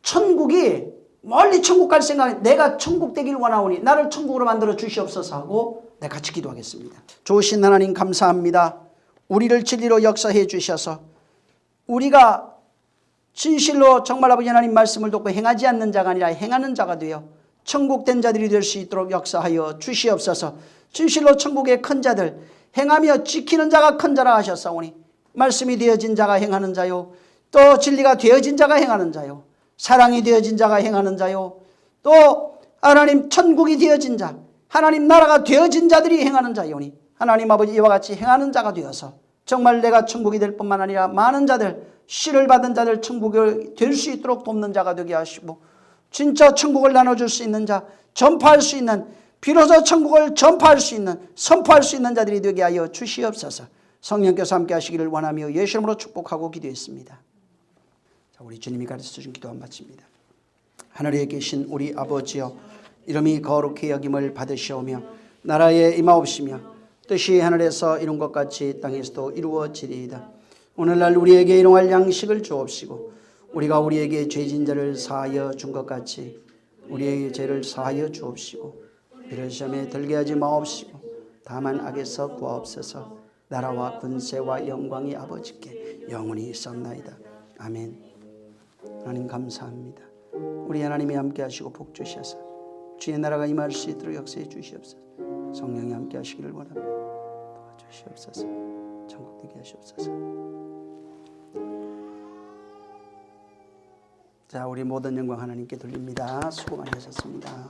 천국이 멀리 천국 갈 생각에 내가 천국 되길 원하오니 나를 천국으로 만들어 주시옵소서 하고 내가 같이 기도하겠습니다. 좋으신 하나님 감사합니다. 우리를 진리로 역사해 주셔서 우리가 진실로 정말 아버지 하나님 말씀을 듣고 행하지 않는 자가 아니라 행하는 자가 되어 천국된 자들이 될 수 있도록 역사하여 주시옵소서. 진실로 천국의 큰 자들 행하며 지키는 자가 큰 자라 하셨사오니 말씀이 되어진 자가 행하는 자요 또 진리가 되어진 자가 행하는 자요 사랑이 되어진 자가 행하는 자요 또 하나님 천국이 되어진 자 하나님 나라가 되어진 자들이 행하는 자요니 하나님 아버지 이와 같이 행하는 자가 되어서 정말 내가 천국이 될 뿐만 아니라 많은 자들 씨를 받은 자들 천국이 될 수 있도록 돕는 자가 되게 하시고 진짜 천국을 나눠줄 수 있는 자 전파할 수 있는 비로소 천국을 전파할 수 있는 선포할 수 있는 자들이 되게 하여 주시옵소서. 성령께서 함께 하시기를 원하며 예수 이름으로 축복하고 기도했습니다. 자, 우리 주님이 가르쳐 준 기도 마칩니다. 하늘에 계신 우리 아버지여 이름이 거룩히 여김을 받으시오며 나라에 임하옵시며 뜻이 하늘에서 이룬 것 같이 땅에서도 이루어지리이다. 오늘날 우리에게 일용할 양식을 주옵시고 우리가 우리에게 죄진 자를 사하여 준 것 같이 우리에게 죄를 사하여 주옵시고 우리를 시험에 들게 하지 마옵시고 다만 악에서 구하옵소서. 나라와 권세와 영광이 아버지께 영원히 있었나이다. 아멘. 하나님 감사합니다. 우리 하나님이 함께 하시고 복 주셔서 주의 나라가 임할 수 있도록 역사해 주시옵소서. 성령이 함께 하시기를 원합니다. 도와주시옵소서. 천국 되게 하시옵소서. 자, 우리 모든 영광 하나님께 돌립니다. 수고 많이 하셨습니다.